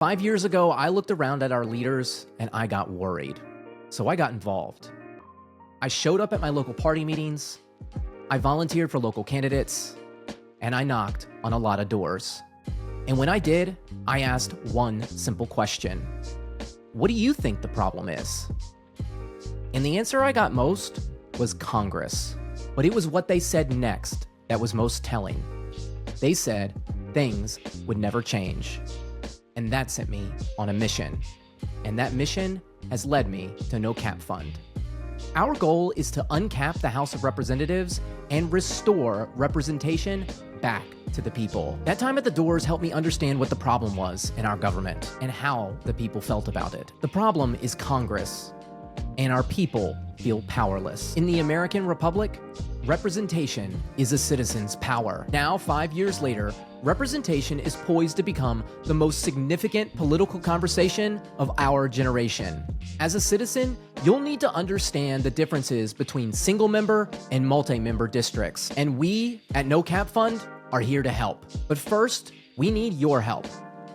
5 years ago, I looked around at our leaders and I got worried. So I got involved. I showed up at my local party meetings, I volunteered for local candidates, and I knocked on a lot of doors. And when I did, I asked one simple question. What do you think the problem is? And the answer I got most was Congress. But it was what they said next that was most telling. They said things would never change. And that sent me on a mission. And that mission has led me to No Cap Fund. Our goal is to uncap the House of Representatives and restore representation back to the people. That time at the doors helped me understand what the problem was in our government and how the people felt about it. The problem is Congress, and our people feel powerless. In the American Republic, representation is a citizen's power. Now, 5 years later, representation is poised to become the most significant political conversation of our generation. As a citizen, you'll need to understand the differences between single-member and multi-member districts. And we at No Cap Fund are here to help. But first, we need your help.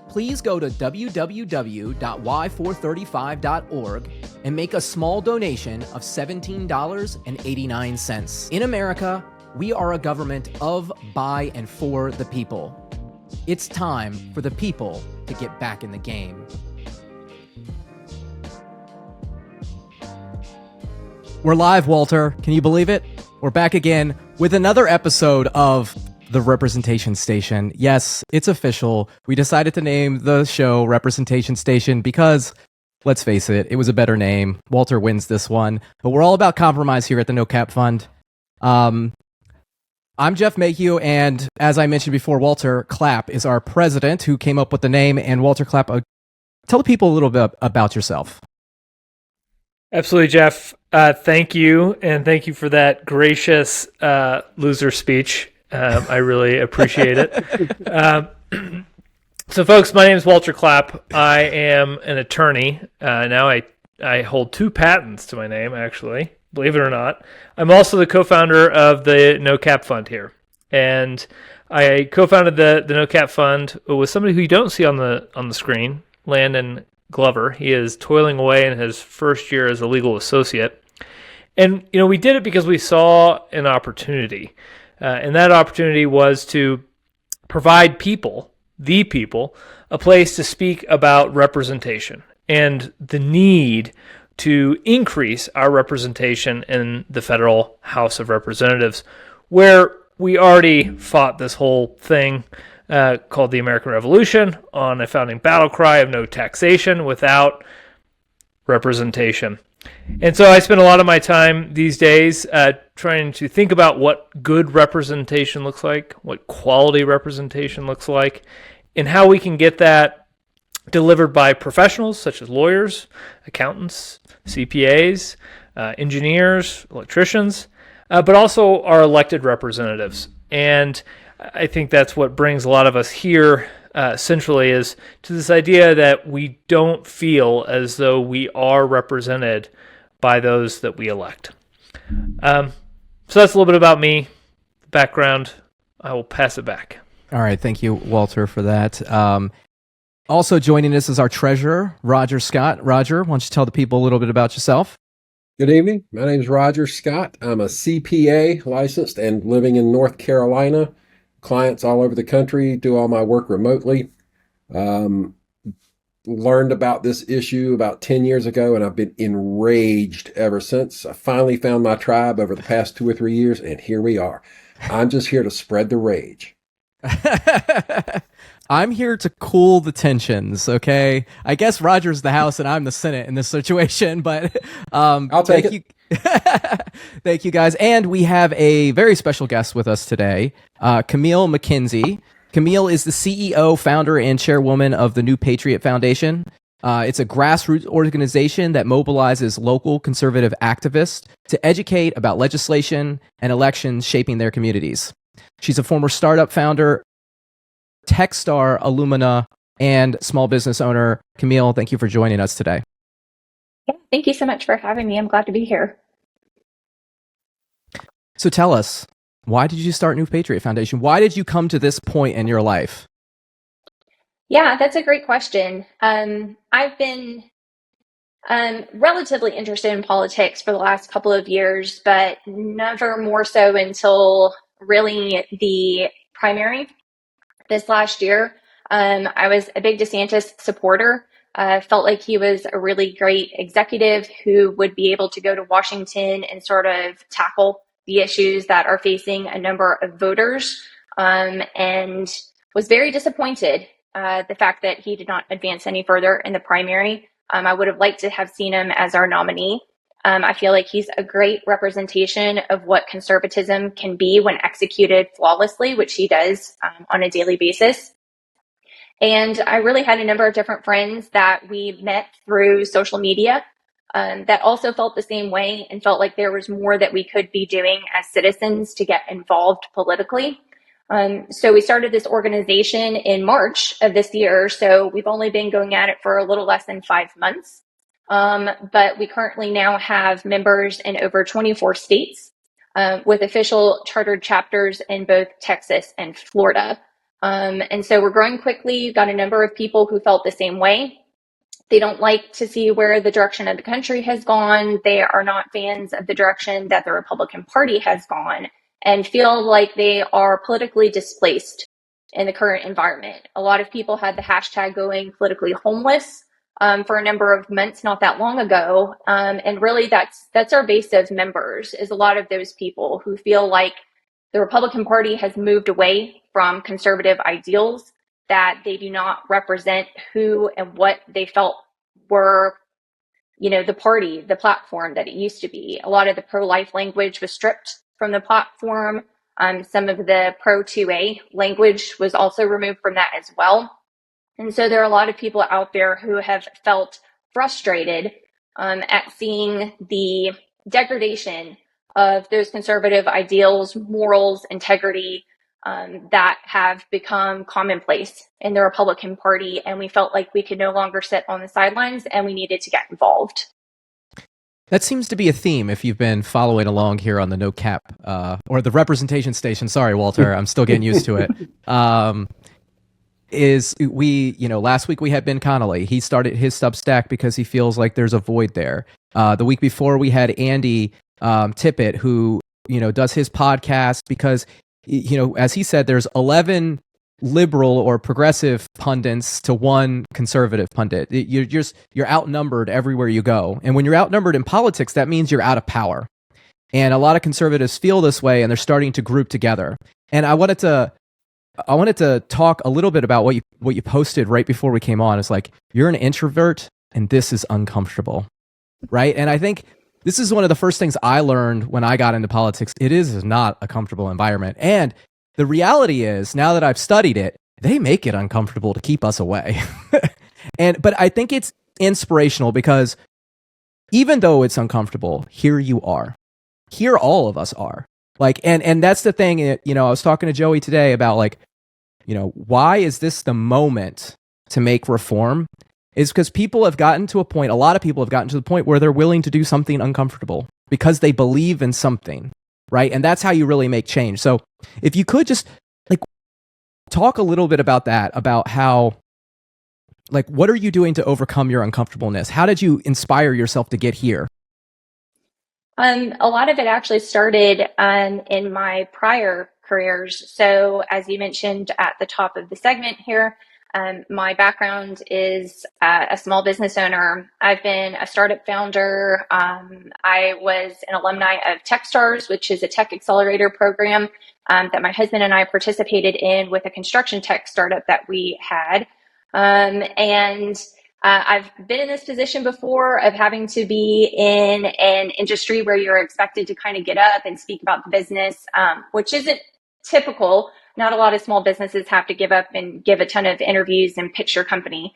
Please go to www.y435.org and make a small donation of $17.89. In America, we are a government of, by, and for the people. It's time for the people to get back in the game. We're live, Walter. Can you believe it? We're back again with another episode of The Representation Station. Yes, it's official. We decided to name the show Representation Station because, let's face it, it was a better name. Walter wins this one. But we're all about compromise here at the No Cap Fund. I'm Jeff Mayhugh, and as I mentioned before, Walter Clapp is our president who came up with the name. And Walter Clapp, tell the people a little bit about yourself. Absolutely, Jeff. Thank you, and thank you for that gracious loser speech. I really appreciate it. So, folks, my name is Walter Clapp. I am an attorney. Now I hold 2 patents to my name, actually, believe it or not. I'm also the co-founder of the No Cap Fund here. And I co-founded the No Cap Fund with somebody who you don't see on the screen, Landon Glover. He is toiling away in his first year as a legal associate. And, we did it because we saw an opportunity. And that opportunity was to provide the people, a place to speak about representation and the need to increase our representation in the federal House of Representatives, where we already fought this whole thing called the American Revolution on a founding battle cry of no taxation without representation. And so I spend a lot of my time these days trying to think about what good representation looks like, what quality representation looks like, and how we can get that delivered by professionals such as lawyers, accountants, CPAs, engineers, electricians, but also our elected representatives. And I think that's what brings a lot of us here centrally is to this idea that we don't feel as though we are represented by those that we elect. So that's a little bit about me, background. I will pass it back. All right. Thank you, Walter, for that. Also joining us is our treasurer, Roger Scott. Roger, why don't you tell the people a little bit about yourself? Good evening. My name is Roger Scott. I'm a CPA licensed and living in North Carolina. Clients all over the country, do all my work remotely. Learned about this issue about 10 years ago, and I've been enraged ever since. I finally found my tribe over the past 2 or 3 years, and here we are. I'm just here to spread the rage. I'm here to cool the tensions, okay? I guess Roger's the House and I'm the Senate in this situation, but I'll take it. Thank you, guys. And we have a very special guest with us today, Camille McKenzie. Camille is the CEO, founder, and chairwoman of the new Patriot Foundation. It's a grassroots organization that mobilizes local conservative activists to educate about legislation and elections shaping their communities. She's a former startup founder, Techstar alumna, and small business owner. Camille, thank you for joining us today. Yeah, thank you so much for having me. I'm glad to be here. So tell us, why did you start New Patriot Foundation? Why did you come to this point in your life? Yeah, that's a great question. I've been relatively interested in politics for the last couple of years, but never more so until really the primary this last year. I was a big DeSantis supporter. Felt like he was a really great executive who would be able to go to Washington and sort of tackle the issues that are facing a number of voters, and was very disappointed the fact that he did not advance any further in the primary. I would have liked to have seen him as our nominee. I feel like he's a great representation of what conservatism can be when executed flawlessly, which he does on a daily basis. And I really had a number of different friends that we met through social media that also felt the same way and felt like there was more that we could be doing as citizens to get involved politically. So we started this organization in March of this year. So we've only been going at it for a little less than 5 months. But we currently now have members in over 24 states with official chartered chapters in both Texas and Florida. And so we're growing quickly. You've got a number of people who felt the same way. They don't like to see where the direction of the country has gone. They are not fans of the direction that the Republican Party has gone and feel like they are politically displaced in the current environment. A lot of people had the hashtag going politically homeless for a number of months not that long ago. And really that's our base of members, is a lot of those people who feel like the Republican Party has moved away from conservative ideals, that they do not represent who and what they felt were, the party, the platform that it used to be. A lot of the pro-life language was stripped from the platform. Some of the pro-2A language was also removed from that as well. And so there are a lot of people out there who have felt frustrated at seeing the degradation of those conservative ideals, morals, integrity that have become commonplace in the Republican Party. And we felt like we could no longer sit on the sidelines and we needed to get involved. That seems to be a theme if you've been following along here on the No Cap or the representation station. Sorry, Walter, I'm still getting used to it. Last week we had Ben Connolly. He started his Substack because he feels like there's a void there. The week before we had Andy Tippett, who, does his podcast because, as he said, there's 11 liberal or progressive pundits to one conservative pundit. You're outnumbered everywhere you go. And when you're outnumbered in politics, that means you're out of power. And a lot of conservatives feel this way, and they're starting to group together. And I wanted to talk a little bit about what you posted right before we came on. It's like, you're an introvert and this is uncomfortable, right? And I think this is one of the first things I learned when I got into politics. It is not a comfortable environment. And the reality is, now that I've studied it, they make it uncomfortable to keep us away. But I think it's inspirational because even though it's uncomfortable, here you are. Here all of us are. And that's the thing, I was talking to Joey today about why is this the moment to make reform? Is because a lot of people have gotten to the point where they're willing to do something uncomfortable because they believe in something, right? And that's how you really make change. So if you could just talk a little bit about that, about how, what are you doing to overcome your uncomfortableness? How did you inspire yourself to get here? A lot of it actually started in my prior careers. So as you mentioned at the top of the segment here, my background is a small business owner. I've been a startup founder. I was an alumni of Techstars, which is a tech accelerator program that my husband and I participated in with a construction tech startup that we had. I've been in this position before of having to be in an industry where you're expected to kind of get up and speak about the business, which isn't typical. Not a lot of small businesses have to give up and give a ton of interviews and pitch your company.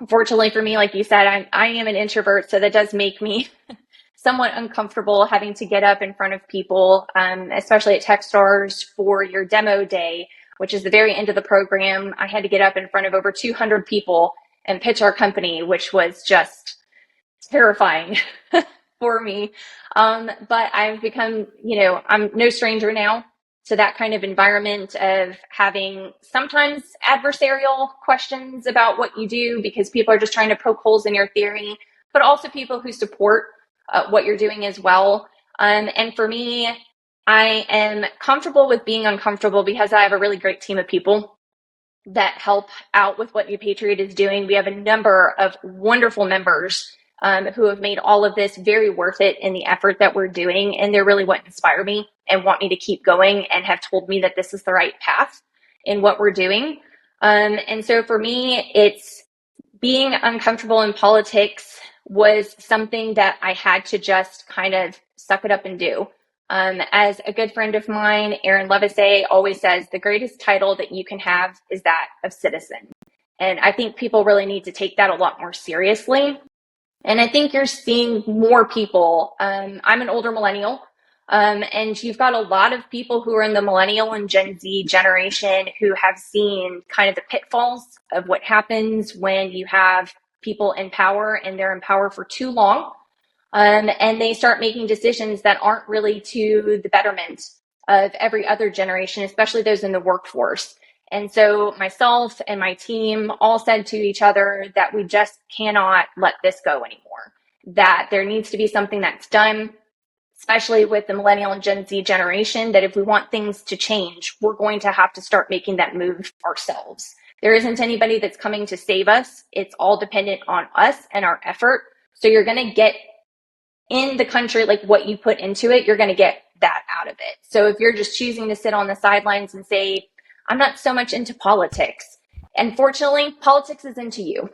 Fortunately for me, like you said, I am an introvert, so that does make me somewhat uncomfortable having to get up in front of people, especially at Techstars for your demo day, which is the very end of the program. I had to get up in front of over 200 people and pitch our company, which was just terrifying for me. But I've become, I'm no stranger now to that kind of environment of having sometimes adversarial questions about what you do because people are just trying to poke holes in your theory, but also people who support what you're doing as well. And for me, I am comfortable with being uncomfortable because I have a really great team of people that help out with what New Patriot is doing. We have a number of wonderful members who have made all of this very worth it in the effort that we're doing. And they're really what inspire me and want me to keep going and have told me that this is the right path in what we're doing. And so for me, it's being uncomfortable in politics was something that I had to just kind of suck it up and do. As a good friend of mine, Aaron Levisay, always says, the greatest title that you can have is that of citizen. And I think people really need to take that a lot more seriously. And I think you're seeing more people. I'm an older millennial, and you've got a lot of people who are in the millennial and Gen Z generation who have seen kind of the pitfalls of what happens when you have people in power and they're in power for too long. And they start making decisions that aren't really to the betterment of every other generation, especially those in the workforce. And so myself and my team all said to each other that we just cannot let this go anymore, that there needs to be something that's done, especially with the millennial and Gen Z generation, that if we want things to change, we're going to have to start making that move ourselves. There isn't anybody that's coming to save us. It's all dependent on us and our effort. So you're going to get in the country, like what you put into it, you're going to get that out of it. So if you're just choosing to sit on the sidelines and say, I'm not so much into politics, unfortunately, politics is into you.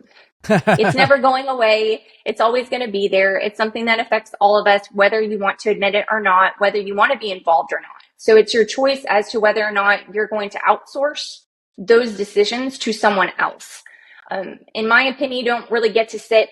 It's never going away. It's always going to be there. It's something that affects all of us, whether you want to admit it or not, whether you want to be involved or not. So it's your choice as to whether or not you're going to outsource those decisions to someone else. In my opinion, you don't really get to sit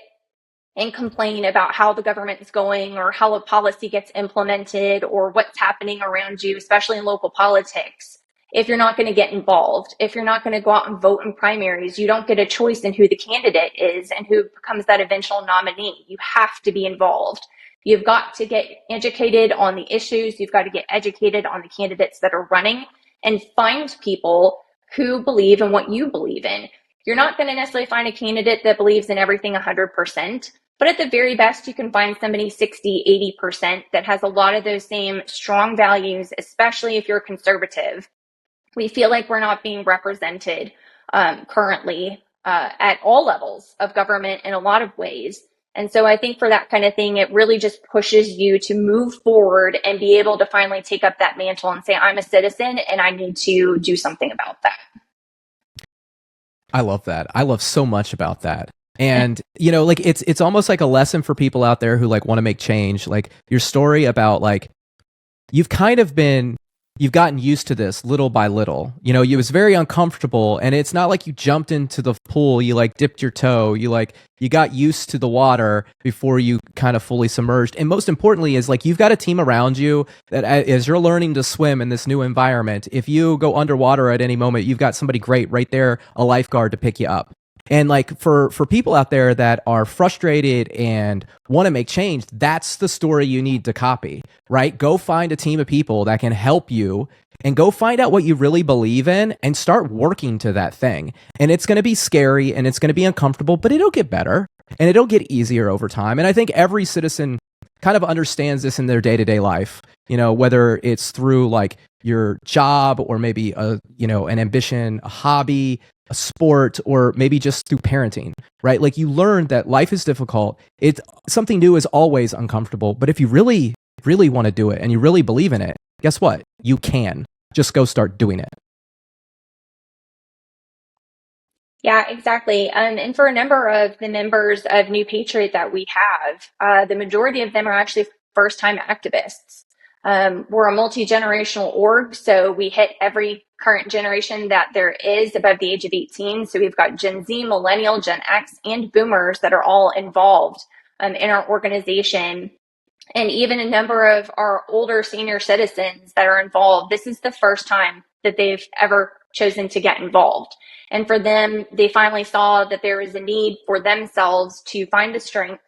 and complain about how the government is going or how a policy gets implemented or what's happening around you, especially in local politics. If you're not going to get involved, if you're not going to go out and vote in primaries, you don't get a choice in who the candidate is and who becomes that eventual nominee. You have to be involved. You've got to get educated on the issues. You've got to get educated on the candidates that are running and find people who believe in what you believe in. You're not going to necessarily find a candidate that believes in everything 100%, but at the very best, you can find somebody 60, 80% that has a lot of those same strong values, especially if you're conservative. We feel like we're not being represented currently at all levels of government in a lot of ways. And so I think for that kind of thing, it really just pushes you to move forward and be able to finally take up that mantle and say, I'm a citizen and I need to do something about that. I love that. I love so much about that. And, you know, like it's almost like a lesson for people out there who like want to make change. Like your story about like, you've gotten used to this little by little. You know, it was very uncomfortable, and it's not like you jumped into the pool, you like dipped your toe, you got used to the water before you kind of fully submerged. And most importantly is like, you've got a team around you that as you're learning to swim in this new environment, if you go underwater at any moment, you've got somebody great right there, a lifeguard to pick you up. And like for people out there that are frustrated and want to make change, that's the story you need to copy, right? Go find a team of people that can help you and go find out what you really believe in and start working to that thing. And it's going to be scary and it's going to be uncomfortable, but it'll get better and it'll get easier over time. And I think every citizen kind of understands this in their day-to-day life, you know, whether it's through like your job or maybe an ambition, a hobby, a sport, or maybe just through parenting, right? Like you learn that life is difficult. Something new is always uncomfortable, but if you really, really want to do it and you really believe in it, guess what? You can just go start doing it. Yeah, exactly. And for a number of the members of New Patriot that we have, the majority of them are actually first-time activists. We're a multi-generational org, so we hit every current generation that there is above the age of 18. So we've got Gen Z, Millennial, Gen X, and Boomers that are all involved in our organization. And even a number of our older senior citizens that are involved. This is the first time that they've ever chosen to get involved. And for them, they finally saw that there is a need for themselves to find the strength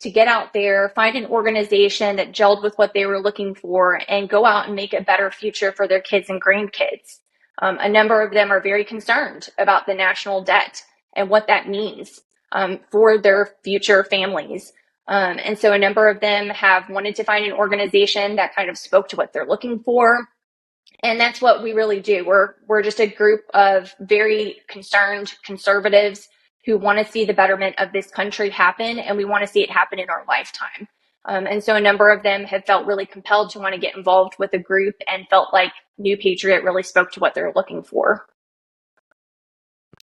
to get out there, find an organization that gelled with what they were looking for, and go out and make a better future for their kids and grandkids. A number of them are very concerned about the national debt and what that means for their future families. And so a number of them have wanted to find an organization that kind of spoke to what they're looking for. And that's what we really do. We're just a group of very concerned conservatives who want to see the betterment of this country happen, and we want to see it happen in our lifetime. And so a number of them have felt really compelled to want to get involved with a group and felt like New Patriot really spoke to what they're looking for.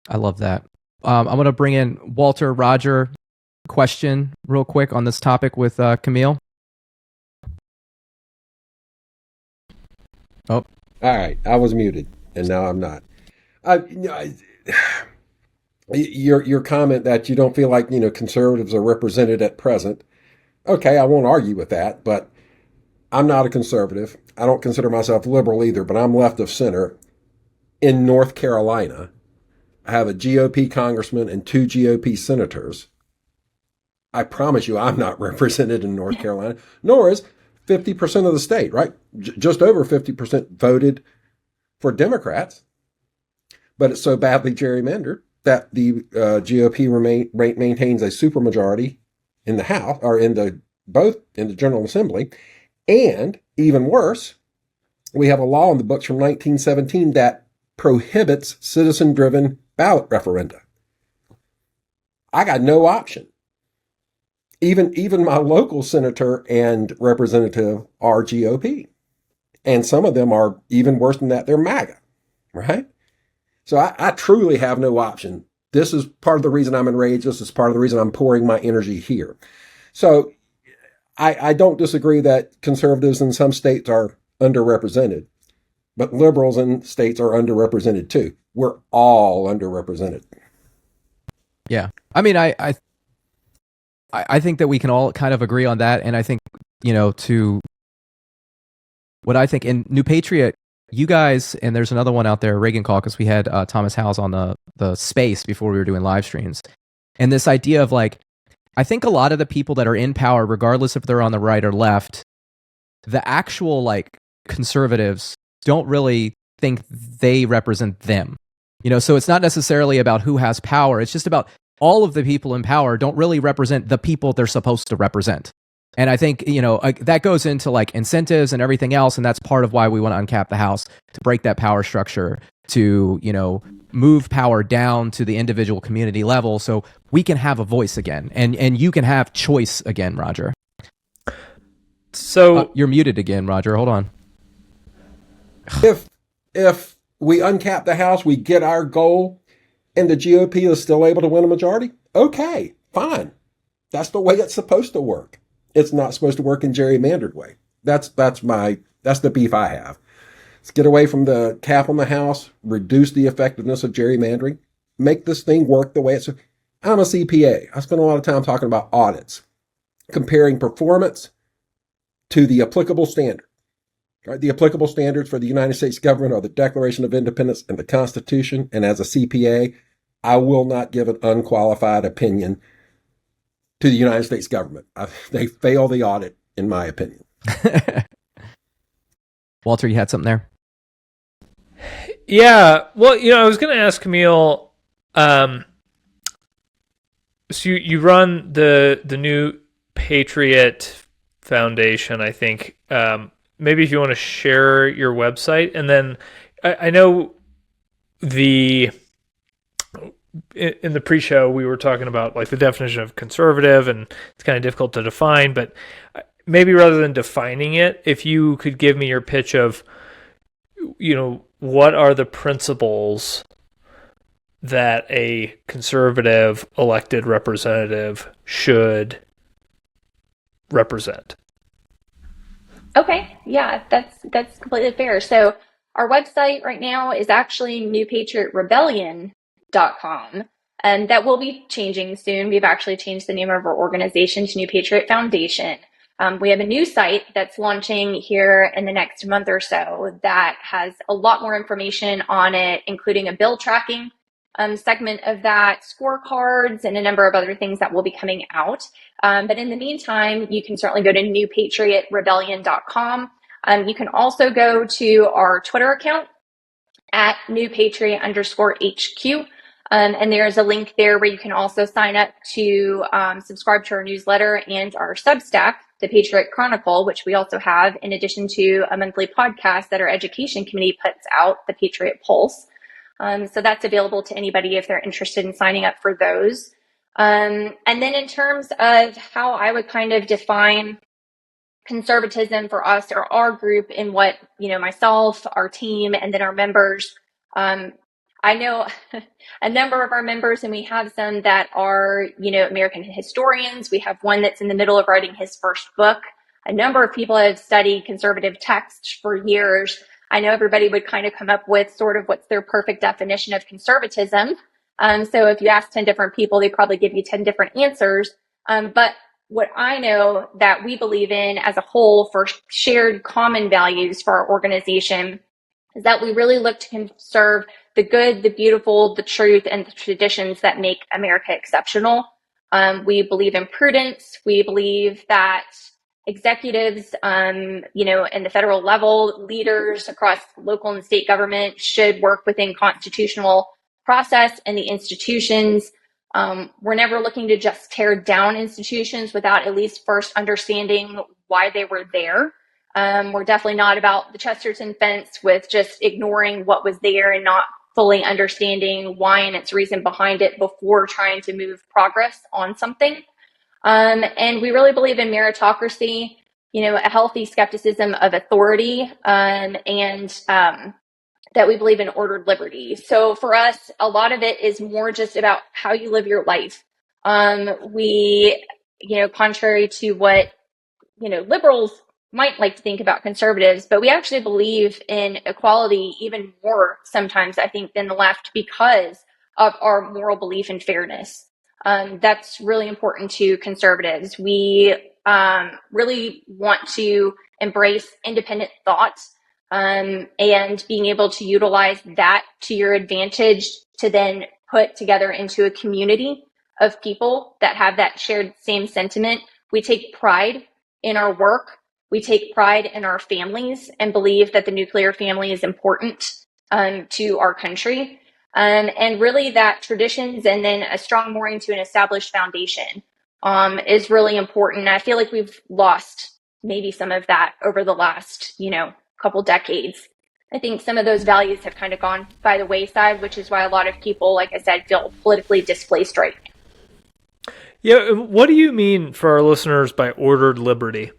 I love that. I'm going to bring in Walter, Roger, question real quick on this topic with Camille. Oh, all right. I was muted, and now I'm not. Your comment that you don't feel like conservatives are represented at present. Okay, I won't argue with that, but I'm not a conservative. I don't consider myself liberal either, but I'm left of center. In North Carolina, I have a GOP congressman and 2 GOP senators. I promise you I'm not represented in North Carolina, nor is 50% of the state, right? Just over 50% voted for Democrats, but it's so badly gerrymandered that the GOP maintains a supermajority in the House, or both in the General Assembly. And even worse, we have a law in the books from 1917 that prohibits citizen-driven ballot referenda. I got no option. Even my local senator and representative are GOP. And some of them are even worse than that. They're MAGA, right? So I truly have no option. This is part of the reason I'm enraged. This is part of the reason I'm pouring my energy here. So I don't disagree that conservatives in some states are underrepresented, but liberals in states are underrepresented too. We're all underrepresented. Yeah. I mean, I think that we can all kind of agree on that. And I think, to what I think in New Patriot, you guys, and there's another one out there, Reagan Caucus, we had Thomas Howes on the space before we were doing live streams. And this idea of I think a lot of the people that are in power, regardless if they're on the right or left, the actual conservatives don't really think they represent them. So it's not necessarily about who has power. It's just about all of the people in power don't really represent the people they're supposed to represent. And I think, that goes into incentives and everything else. And that's part of why we want to uncap the House, to break that power structure, to, move power down to the individual community level so we can have a voice again. And you can have choice again, Roger. So you're muted again, Roger. Hold on. If we uncap the House, we get our goal, and the GOP is still able to win a majority, okay, fine. That's the way it's supposed to work. It's not supposed to work in gerrymandered way. That's the beef I have. Let's get away from the cap on the House, reduce the effectiveness of gerrymandering, make this thing work the way it's. I'm a CPA. I spend a lot of time talking about audits, comparing performance to the applicable standard. Right? The applicable standards for the United States government are the Declaration of Independence and the Constitution. And as a CPA, I will not give an unqualified opinion to the United States government. They fail the audit, in my opinion. Walter, you had something there? Yeah. Well, I was going to ask Camille, so you run the New Patriot Foundation, I think. Maybe if you want to share your website. And then I know in the pre-show, we were talking about the definition of conservative, and it's kind of difficult to define, but maybe rather than defining it, if you could give me your pitch of, what are the principles that a conservative elected representative should represent? Okay, yeah, that's completely fair. So our website right now is actually newpatriotrebellion.com, and that will be changing soon. We've actually changed the name of our organization to New Patriot Foundation. We have a new site that's launching here in the next month or so that has a lot more information on it, including a bill tracking segment of that, scorecards, and a number of other things that will be coming out. But in the meantime, you can certainly go to newpatriotrebellion.com. You can also go to our Twitter account at newpatriot_HQ. And there's a link there where you can also sign up to subscribe to our newsletter and our Substack, the Patriot Chronicle, which we also have, in addition to a monthly podcast that our education committee puts out, the Patriot Pulse. So that's available to anybody if they're interested in signing up for those. And then in terms of how I would kind of define conservatism for us or our group in what, myself, our team, and then our members, I know a number of our members, and we have some that are, American historians. We have one that's in the middle of writing his first book. A number of people have studied conservative texts for years. I know everybody would kind of come up with sort of what's their perfect definition of conservatism. So if you ask 10 different people, they probably give you 10 different answers. But what I know that we believe in as a whole for shared common values for our organization is that we really look to conserve the good, the beautiful, the truth, and the traditions that make America exceptional. We believe in prudence. We believe that executives, in the federal level, leaders across local and state government should work within constitutional process and the institutions. We're never looking to just tear down institutions without at least first understanding why they were there. We're definitely not about the Chesterton fence with just ignoring what was there and not fully understanding why and its reason behind it before trying to move progress on something. And we really believe in meritocracy, a healthy skepticism of authority, and that we believe in ordered liberty. So for us, a lot of it is more just about how you live your life. We, contrary to what, liberals might like to think about conservatives, but we actually believe in equality even more sometimes, I think, than the left because of our moral belief in fairness. That's really important to conservatives. We really want to embrace independent thought and being able to utilize that to your advantage to then put together into a community of people that have that shared same sentiment. We take pride in our work. We take pride in our families and believe that the nuclear family is important to our country. And really that traditions and then a strong mooring to an established foundation is really important. I feel like we've lost maybe some of that over the last, couple decades. I think some of those values have kind of gone by the wayside, which is why a lot of people, like I said, feel politically displaced right now. Yeah, what do you mean for our listeners by ordered liberty?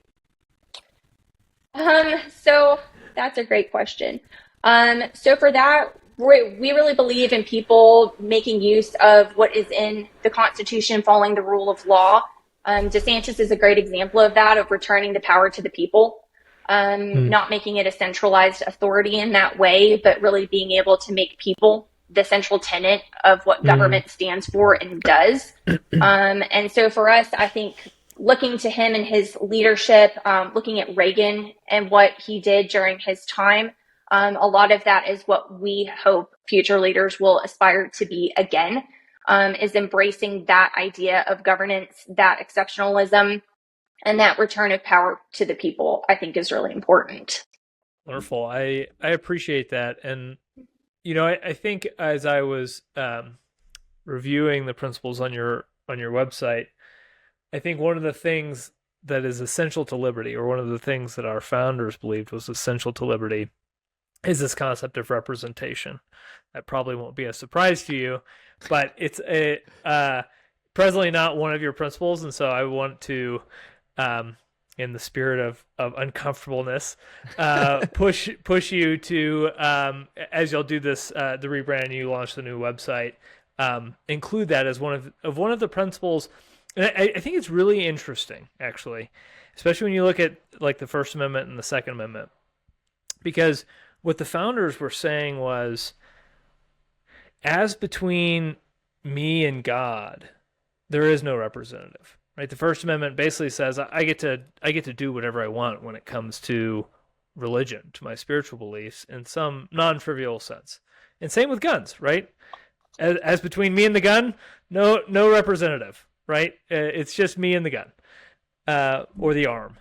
So that's a great question. So for that, we really believe in people making use of what is in the Constitution, following the rule of law. DeSantis is a great example of that, of returning the power to the people, not making it a centralized authority in that way, but really being able to make people the central tenet of what government stands for and does. And so for us, I think looking to him and his leadership, looking at Reagan and what he did during his time, a lot of that is what we hope future leaders will aspire to be again, is embracing that idea of governance, that exceptionalism, and that return of power to the people, I think is really important. Wonderful. I appreciate that. And, I think as I was reviewing the principles on your website, I think one of the things that is essential to liberty, or one of the things that our founders believed was essential to liberty, is this concept of representation. That probably won't be a surprise to you, but it's presently not one of your principles, and so I want to, in the spirit of uncomfortableness, push you to, as you'll do this, the rebrand, you launch the new website, include that as one of the principles. And I think it's really interesting, actually, especially when you look at like the First Amendment and the Second Amendment, because what the founders were saying was, as between me and God, there is no representative, right? The First Amendment basically says I get to do whatever I want when it comes to religion, to my spiritual beliefs, in some non-trivial sense. And same with guns, right? As between me and the gun, no representative, right? It's just me and the gun, or the arm.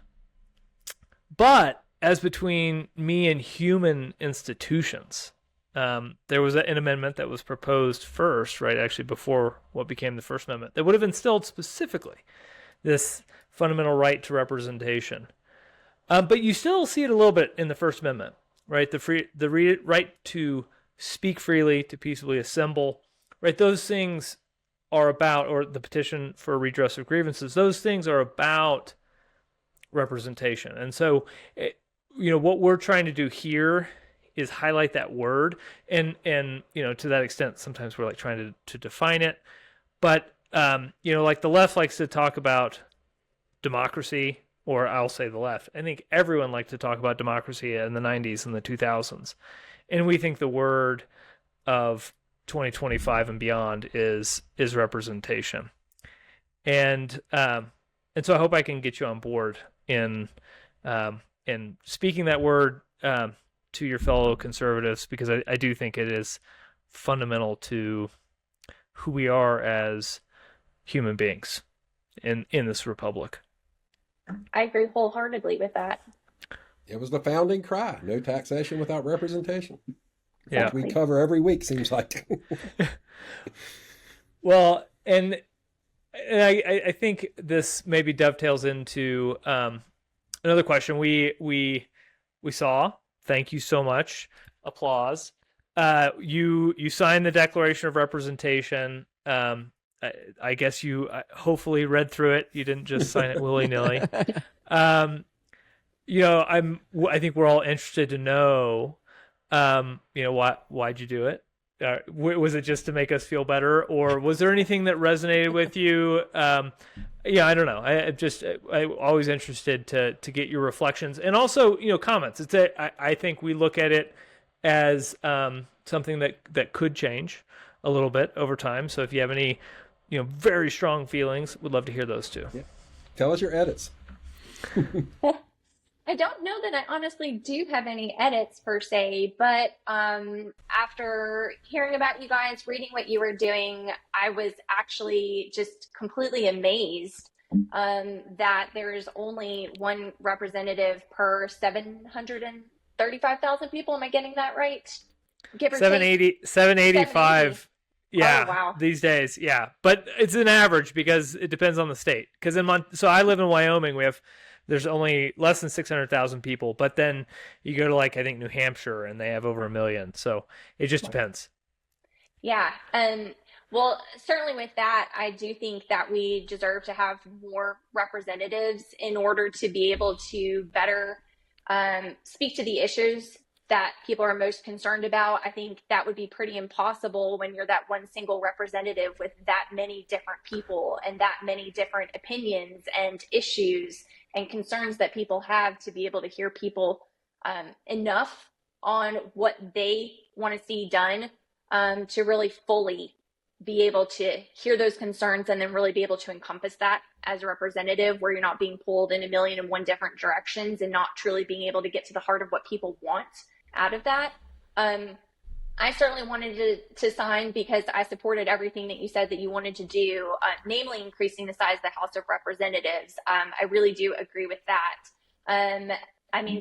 But as between me and human institutions, there was an amendment that was proposed first, right, actually before what became the First Amendment, that would have instilled specifically this fundamental right to representation. But you still see it a little bit in the First Amendment, right? The right to speak freely, to peaceably assemble, right? Those things are about, or the petition for redress of grievances, those things are about representation. And so, what we're trying to do here is highlight that word, and to that extent, sometimes we're like trying to define it. But like the left likes to talk about democracy, or I'll say the left. I think everyone liked to talk about democracy in the 90s and the 2000s, and we think the word of 2025 and beyond is representation. And so I hope I can get you on board in speaking that word to your fellow conservatives, because I do think it is fundamental to who we are as human beings in this republic. I agree wholeheartedly with that. It was the founding cry: no taxation without representation. Yeah, we cover every week, seems like. Well, and I think this maybe dovetails into another question we saw. Thank you so much. Applause. You signed the Declaration of Representation. I guess you hopefully read through it. You didn't just sign it willy-nilly. I think we're all interested to know, why'd you do it? Was it just to make us feel better, or was there anything that resonated with you? I don't know. I'm always interested to get your reflections, and also, comments. I think we look at it as something that could change a little bit over time. So if you have any, very strong feelings, we'd love to hear those too. Yeah. Tell us your edits. I don't know that I honestly do have any edits per se, but after hearing about you guys, reading what you were doing, I was actually just completely amazed that there is only one representative per 735,000 people. Am I getting that right? Give or 780, 785. Yeah, oh, wow. These days, yeah. But it's an average because it depends on the state. Because so I live in Wyoming. There's only less than 600,000 people, but then you go to I think New Hampshire, and they have over 1 million. So it just depends. Yeah. Well, certainly with that, I do think that we deserve to have more representatives in order to be able to better speak to the issues that people are most concerned about. I think that would be pretty impossible when you're that one single representative with that many different people and that many different opinions and issues and concerns that people have, to be able to hear people enough on what they want to see done to really fully be able to hear those concerns and then really be able to encompass that as a representative, where you're not being pulled in 1,000,001 different directions and not truly being able to get to the heart of what people want out of that. I certainly wanted to sign because I supported everything that you said that you wanted to do, namely increasing the size of the House of Representatives. I really do agree with that.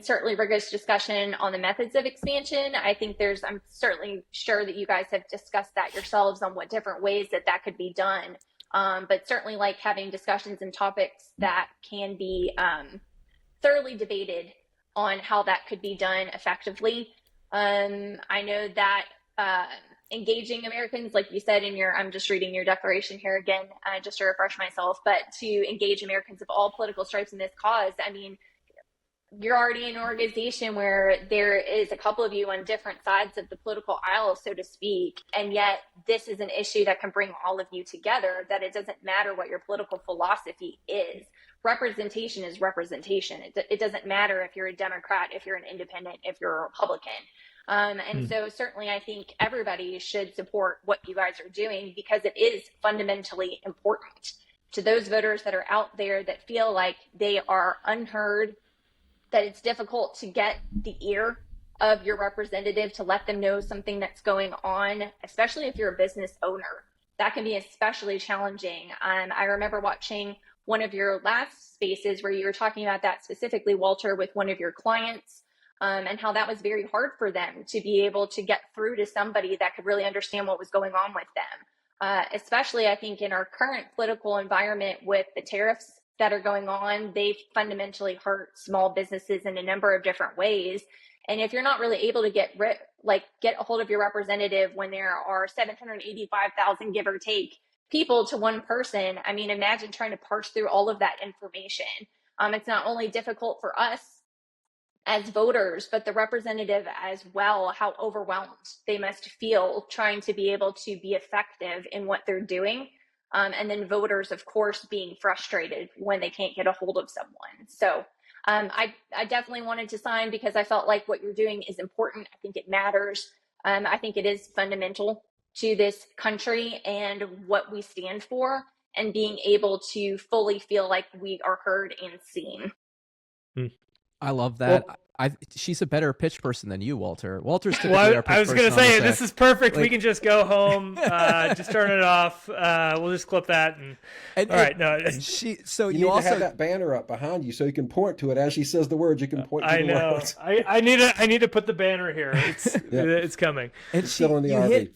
Certainly rigorous discussion on the methods of expansion. I think I'm certainly sure that you guys have discussed that yourselves on what different ways that could be done. But certainly like having discussions and topics that can be thoroughly debated on how that could be done effectively. I know that engaging Americans, like you said I'm just reading your declaration here again, just to refresh myself, but to engage Americans of all political stripes in this cause. I mean, you're already in an organization where there is a couple of you on different sides of the political aisle, so to speak, and yet this is an issue that can bring all of you together, that it doesn't matter what your political philosophy is. Representation is representation. It doesn't matter if you're a Democrat, if you're an independent, if you're a Republican. So certainly I think everybody should support what you guys are doing, because it is fundamentally important to those voters that are out there that feel like they are unheard, that it's difficult to get the ear of your representative to let them know something that's going on, especially if you're a business owner. That can be especially challenging. I remember watching one of your last spaces where you were talking about that specifically, Walter, with one of your clients, and how that was very hard for them to be able to get through to somebody that could really understand what was going on with them. Especially, I think, in our current political environment with the tariffs that are going on, they've fundamentally hurt small businesses in a number of different ways. And if you're not really able to get a hold of your representative when there are 785,000, give or take, people to one person, I mean, imagine trying to parse through all of that information. It's not only difficult for us as voters, but the representative as well, how overwhelmed they must feel trying to be able to be effective in what they're doing. And then voters, of course, being frustrated when they can't get a hold of someone. So I definitely wanted to sign because I felt like what you're doing is important. I think it matters. I think it is fundamental to this country and what we stand for, and being able to fully feel like we are heard and seen. I love that. Well, she's a better pitch person than you, Walter. Walter's typically our pitch I was going to person on say, the this set. is perfect. We can just go home, just turn it off. We'll just clip that. All right. No. You need to have that banner up behind you so you can point to it as she says the words. You can point to the words. I need to put the banner here. It's coming. And it's still in the RV.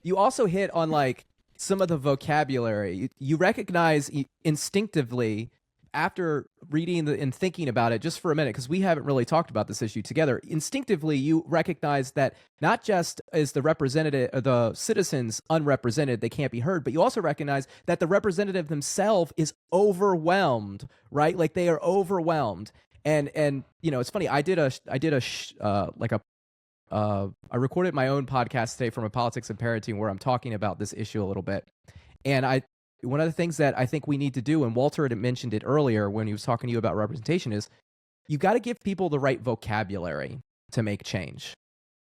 You also hit on like some of the vocabulary. You recognize instinctively after reading and thinking about it just for a minute, because we haven't really talked about this issue together. Instinctively, you recognize that not just is the citizens unrepresented, they can't be heard, but you also recognize that the representative themselves is overwhelmed, right? Like they are overwhelmed. And it's funny. I recorded my own podcast today from a politics and parenting where I'm talking about this issue a little bit. And one of the things that I think we need to do, and Walter had mentioned it earlier when he was talking to you about representation, is you got to give people the right vocabulary to make change,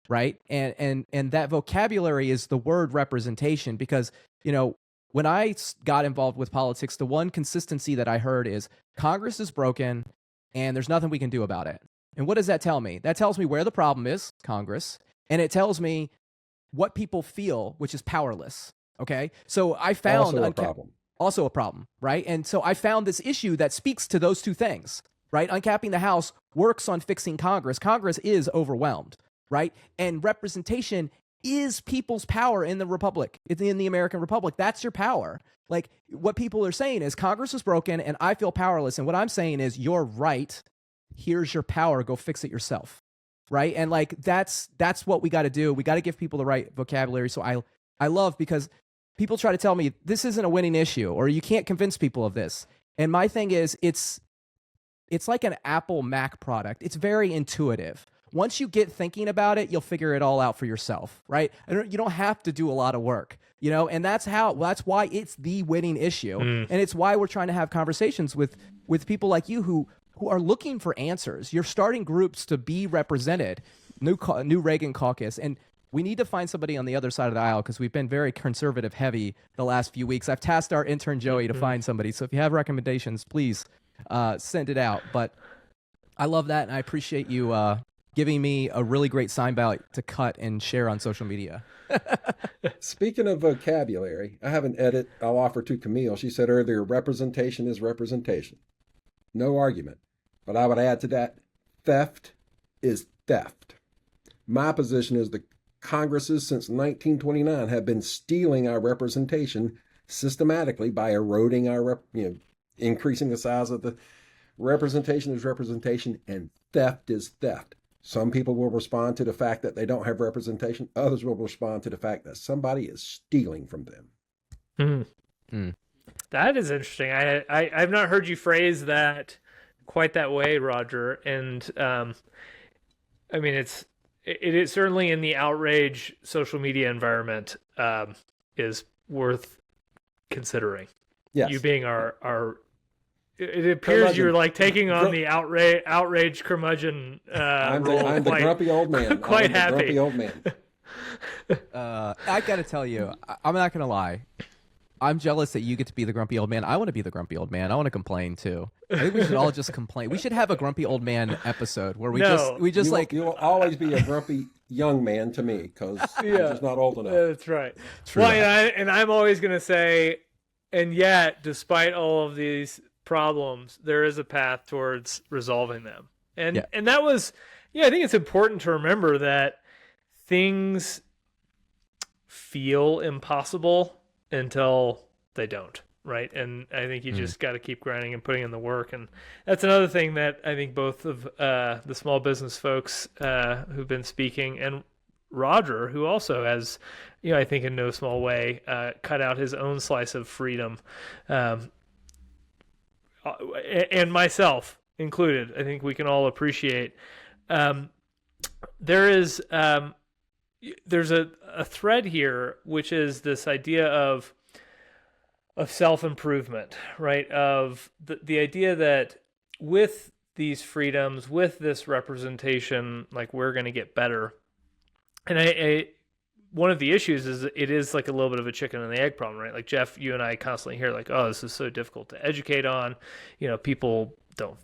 right? And that vocabulary is the word representation, because, when I got involved with politics, the one consistency that I heard is Congress is broken and there's nothing we can do about it. And what does that tell me? That tells me where the problem is, Congress, and it tells me what people feel, which is powerless. Okay, so I found also a problem, right? And so I found this issue that speaks to those two things, right? Uncapping the House works on fixing Congress. Congress is overwhelmed, right? And representation is people's power in the republic, in the American Republic. That's your power. Like what people are saying is Congress is broken and I feel powerless. And what I'm saying is you're right. Here's your power. Go fix it yourself, right? And like that's what we got to do. We got to give people the right vocabulary. So I love, because people try to tell me this isn't a winning issue or you can't convince people of this. And my thing is it's like an Apple Mac product. It's very intuitive. Once you get thinking about it, you'll figure it all out for yourself, right? You don't have to do a lot of work, and that's why it's the winning issue. And it's why we're trying to have conversations with people like you who are looking for answers. You're starting groups to be represented, new Reagan caucus. And we need to find somebody on the other side of the aisle, because we've been very conservative heavy the last few weeks. I've tasked our intern Joey to find somebody. So if you have recommendations, please send it out. But I love that, and I appreciate you giving me a really great sign ballot to cut and share on social media. Speaking of vocabulary, I have an edit I'll offer to Camille. She said earlier, representation is representation. No argument. But I would add to that, theft is theft. My position is the Congresses since 1929 have been stealing our representation systematically by eroding our, increasing the size of the representation is representation, and theft is theft. Some people will respond to the fact that they don't have representation. Others will respond to the fact that somebody is stealing from them. That is interesting. I've not heard you phrase that quite that way, Roger. And I mean, it is certainly in the outrage social media environment is worth considering. Yes. You being our it appears you're like taking on the outrage curmudgeon role. I'm the grumpy old man. Quite happy. Grumpy old man. I got to tell you, I'm not going to lie. I'm jealous that you get to be the grumpy old man. I want to be the grumpy old man. I want to complain too. I think we should all just complain. We should have a grumpy old man episode where we You'll always be a grumpy young man to me because you're just not old enough. That's right. True. Well, and I'm always going to say, and yet, despite all of these problems, there is a path towards resolving them. And that was, I think it's important to remember that things feel impossible until they don't, right? And I think you just got to keep grinding and putting in the work. And that's another thing that I think both of the small business folks who've been speaking, and Roger, who also has, I think in no small way, cut out his own slice of freedom, and myself included, I think we can all appreciate. There's a thread here, which is this idea of self-improvement, right? Of the idea that with these freedoms, with this representation, like we're going to get better. And I one of the issues is it is like a little bit of a chicken and the egg problem, right? Like Jeff, you and I constantly hear like, oh, this is so difficult to educate on. People don't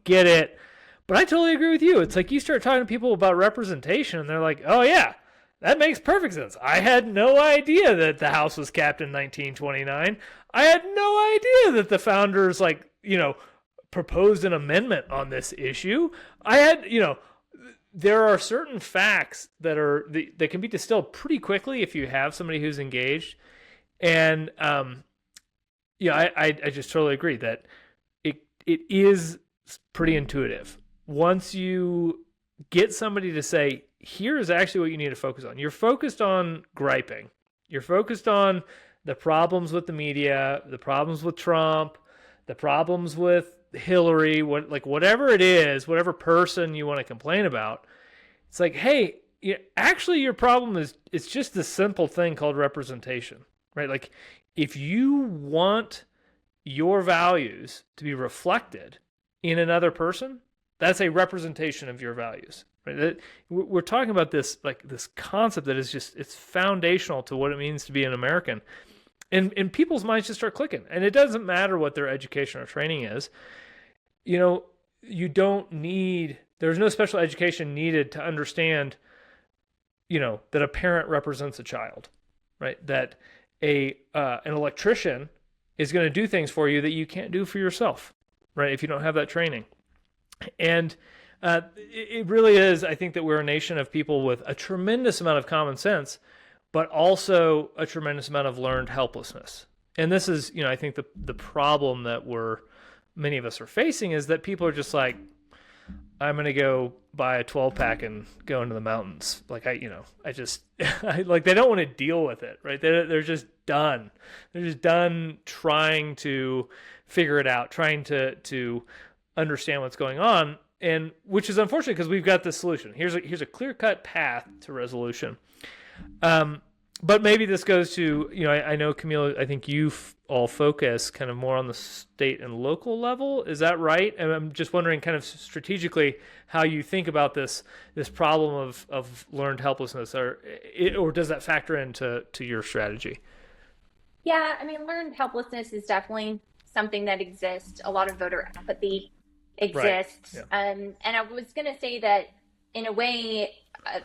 get it. But I totally agree with you. It's like you start talking to people about representation and they're like, oh yeah, that makes perfect sense. I had no idea that the house was capped in 1929. I had no idea that the founders proposed an amendment on this issue. There are certain facts that can be distilled pretty quickly if you have somebody who's engaged. And I just totally agree that it is pretty intuitive. Once you get somebody to say, here is actually what you need to focus on. You're focused on griping. You're focused on the problems with the media, the problems with Trump, the problems with Hillary, whatever it is, whatever person you want to complain about. It's like, hey, actually your problem is it's just this simple thing called representation, right? Like if you want your values to be reflected in another person, that's a representation of your values, right? We're talking about this concept that is just, it's foundational to what it means to be an American. And people's minds just start clicking. And it doesn't matter what their education or training is. There's no special education needed to understand, that a parent represents a child, right? That an electrician is going to do things for you that you can't do for yourself, right? If you don't have that training. And it really is, I think that we're a nation of people with a tremendous amount of common sense, but also a tremendous amount of learned helplessness. And this is, I think the problem that many of us are facing is that people are just like, I'm going to go buy a 12-pack and go into the mountains. Like they don't want to deal with it, right? They're just done. They're just done trying to figure it out, trying to understand what's going on. And which is unfortunate because we've got this solution. Here's a clear-cut path to resolution. But maybe this goes to, I know, Camille, I think you all focus kind of more on the state and local level. Is that right? And I'm just wondering kind of strategically how you think about this problem of learned helplessness, or does that factor into your strategy? Yeah, learned helplessness is definitely something that exists. A lot of voter apathy exists. Right. Yeah. And I was going to say that in a way,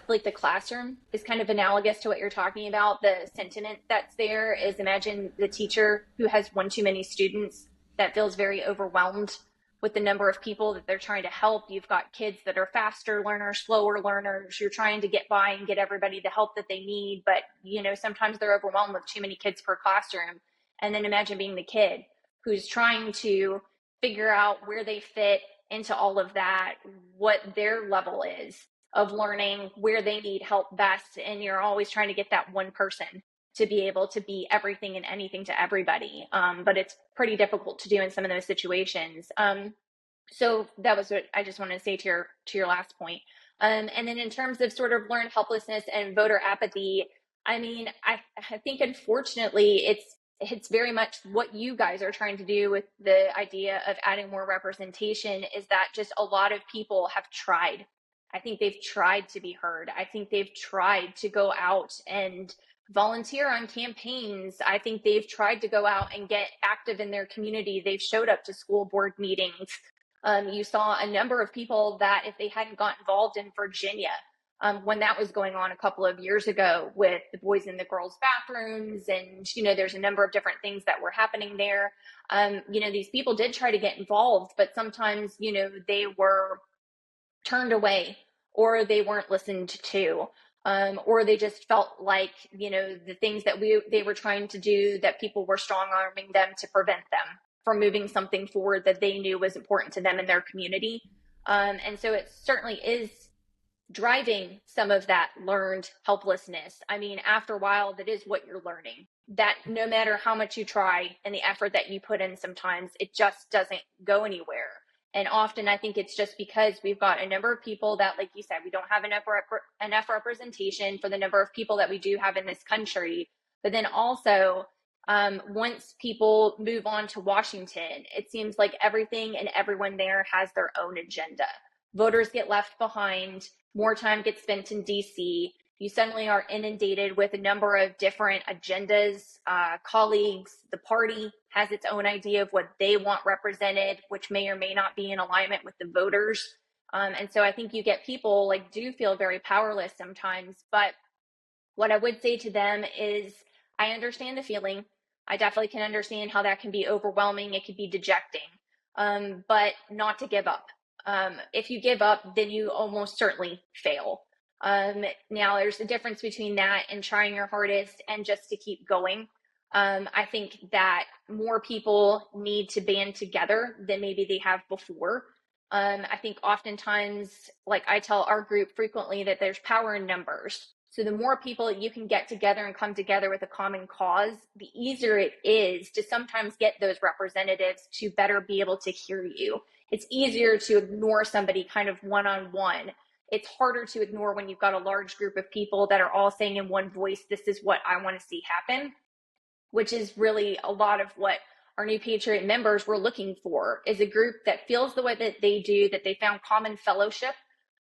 like the classroom is kind of analogous to what you're talking about. The sentiment that's there is, imagine the teacher who has one too many students that feels very overwhelmed with the number of people that they're trying to help. You've got kids that are faster learners, slower learners. You're trying to get by and get everybody the help that they need. But, sometimes they're overwhelmed with too many kids per classroom. And then imagine being the kid who's trying to figure out where they fit into all of that, what their level is of learning, where they need help best. And you're always trying to get that one person to be able to be everything and anything to everybody. But it's pretty difficult to do in some of those situations. So that was what I just wanted to say to your last point. And then in terms of sort of learned helplessness and voter apathy, I think unfortunately it's very much what you guys are trying to do with the idea of adding more representation, is that just a lot of people have tried. I think they've tried to be heard. I think they've tried to go out and volunteer on campaigns. I think they've tried to go out and get active in their community. They've showed up to school board meetings. You saw a number of people that if they hadn't got involved in Virginia, when that was going on a couple of years ago with the boys in the girls' bathrooms, and, there's a number of different things that were happening there. These people did try to get involved, but sometimes, they were turned away, or they weren't listened to, or they just felt like, the things that they were trying to do, that people were strong arming them to prevent them from moving something forward that they knew was important to them in their community. And so it certainly is driving some of that learned helplessness. I mean, after a while, that is what you're learning, that no matter how much you try and the effort that you put in, sometimes it just doesn't go anywhere. And often I think it's just because we've got a number of people that, like you said, we don't have enough representation for the number of people that we do have in this country. But then also, once people move on to Washington, it seems like everything and everyone there has their own agenda. Voters get left behind, more time gets spent in DC. You suddenly are inundated with a number of different agendas, colleagues. The party has its own idea of what they want represented, which may or may not be in alignment with the voters. And so I think you get people do feel very powerless sometimes. But what I would say to them is, I understand the feeling. I definitely can understand how that can be overwhelming. It can be dejecting, but not to give up. If you give up, then you almost certainly fail. Now, there's a difference between that and trying your hardest and just to keep going. I think that more people need to band together than maybe they have before. I think oftentimes, I tell our group frequently, that there's power in numbers. So the more people you can get together and come together with a common cause, the easier it is to sometimes get those representatives to better be able to hear you. It's easier to ignore somebody kind of one-on-one. It's harder to ignore when you've got a large group of people that are all saying in one voice, this is what I want to see happen, which is really a lot of what our new Patriot members were looking for, is a group that feels the way that they do, that they found common fellowship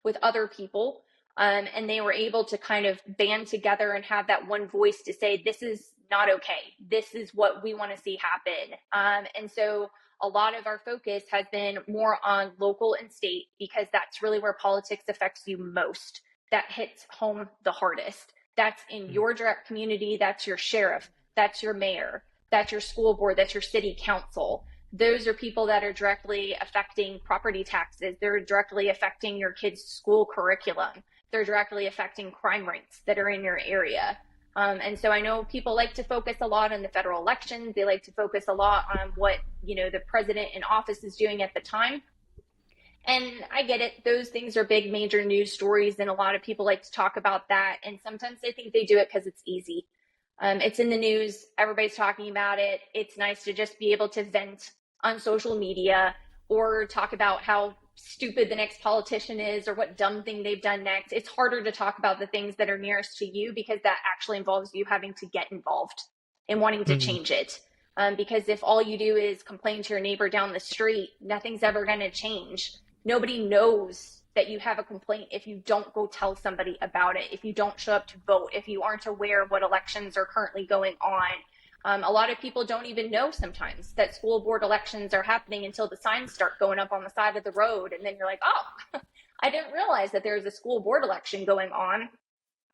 with other people, and they were able to kind of band together and have that one voice to say, this is not okay. This is what we want to see happen. And so a lot of our focus has been more on local and state, because that's really where politics affects you most. That hits home the hardest. That's in your direct community. That's your sheriff. That's your mayor. That's your school board. That's your city council. Those are people that are directly affecting property taxes. They're directly affecting your kids' school curriculum. They're directly affecting crime rates that are in your area. And so I know people like to focus a lot on the federal elections. They like to focus a lot on what, the president in office is doing at the time. And I get it. Those things are big, major news stories, and a lot of people like to talk about that. And sometimes they think they do it because it's easy. It's in the news. Everybody's talking about it. It's nice to just be able to vent on social media, or talk about how stupid the next politician is, or what dumb thing they've done next. It's harder to talk about the things that are nearest to you, because that actually involves you having to get involved and wanting to change it. Because if all you do is complain to your neighbor down the street, nothing's ever going to change. Nobody knows that you have a complaint if you don't go tell somebody about it, if you don't show up to vote, if you aren't aware of what elections are currently going on. A lot of people don't even know sometimes that school board elections are happening until the signs start going up on the side of the road. And then you're like, oh, I didn't realize that there's a school board election going on.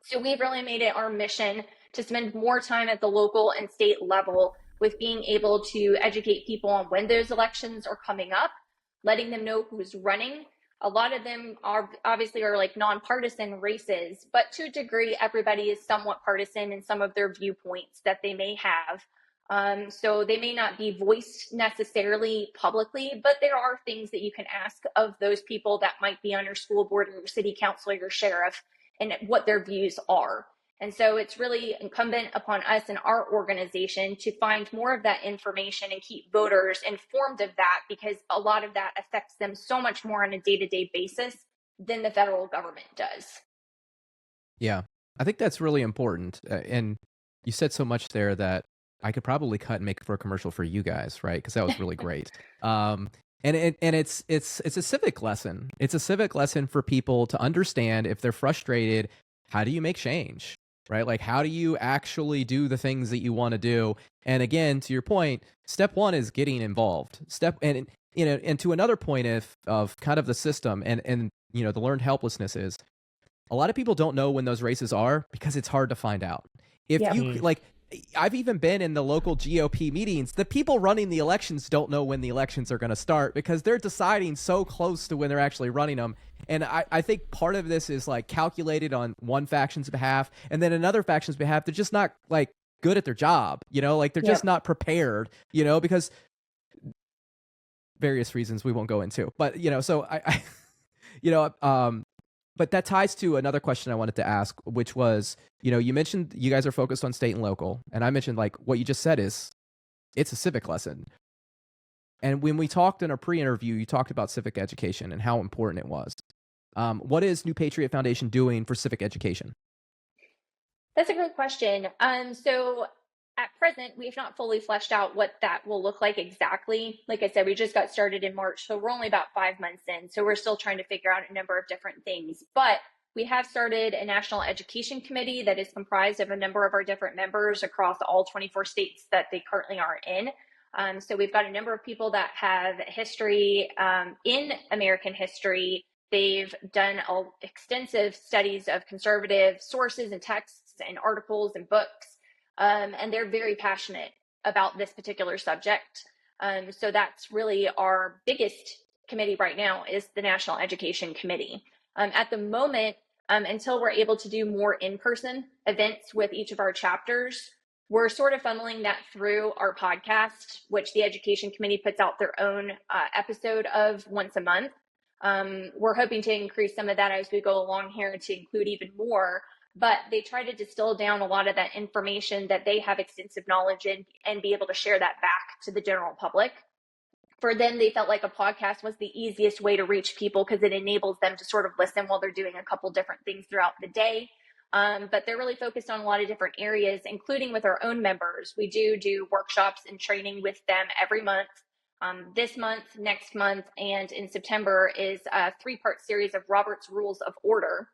So we've really made it our mission to spend more time at the local and state level with being able to educate people on when those elections are coming up, letting them know who's running. A lot of them are obviously nonpartisan races, but to a degree, everybody is somewhat partisan in some of their viewpoints that they may have. So they may not be voiced necessarily publicly, but there are things that you can ask of those people that might be on your school board or your city council or your sheriff, and what their views are. And so it's really incumbent upon us and our organization to find more of that information and keep voters informed of that, because a lot of that affects them so much more on a day-to-day basis than the federal government does. Yeah, I think that's really important. And you said so much there that I could probably cut and make for a commercial for you guys, right? Because that was really great. And it's a civic lesson. It's a civic lesson for people to understand if they're frustrated, how do you make change? right? Like, how do you actually do the things that you want to do? And again, to your point, step one is getting involved. And to another point of kind of the system and the learned helplessness is a lot of people don't know when those races are because it's hard to find out. If you like, I've even been in the local GOP meetings. The people running the elections don't know when the elections are going to start because they're deciding so close to when they're actually running them. And I think part of this is like calculated on one faction's behalf, and then another faction's behalf, they're just not like good at their job, like they're just not prepared, because various reasons we won't go into. But so I but that ties to another question I wanted to ask, which was, you mentioned you guys are focused on state and local, and I mentioned like what you just said is it's a civic lesson. And when we talked in our pre-interview, you talked about civic education and how important it was. What is New Patriot Foundation doing for civic education? That's a great question. So at present, we've not fully fleshed out what that will look like exactly. Like I said, we just got started in March, so we're only about 5 months in. So we're still trying to figure out a number of different things. But we have started a national education committee that is comprised of a number of our different members across all 24 states that they currently are in. So we've got a number of people that have history in American history. They've done extensive studies of conservative sources and texts and articles and books. And they're very passionate about this particular subject. So that's really our biggest committee right now is the National Education Committee. At the moment, until we're able to do more in-person events with each of our chapters, we're sort of funneling that through our podcast, which the Education Committee puts out their own episode of once a month. We're hoping to increase some of that as we go along here to include even more. But they try to distill down a lot of that information that they have extensive knowledge in and be able to share that back to the general public. For them, they felt like a podcast was the easiest way to reach people because it enables them to sort of listen while they're doing a couple different things throughout the day. But they're really focused on a lot of different areas, including with our own members. We do workshops and training with them every month. This month, next month, and in September is a 3-part series of Robert's Rules of Order,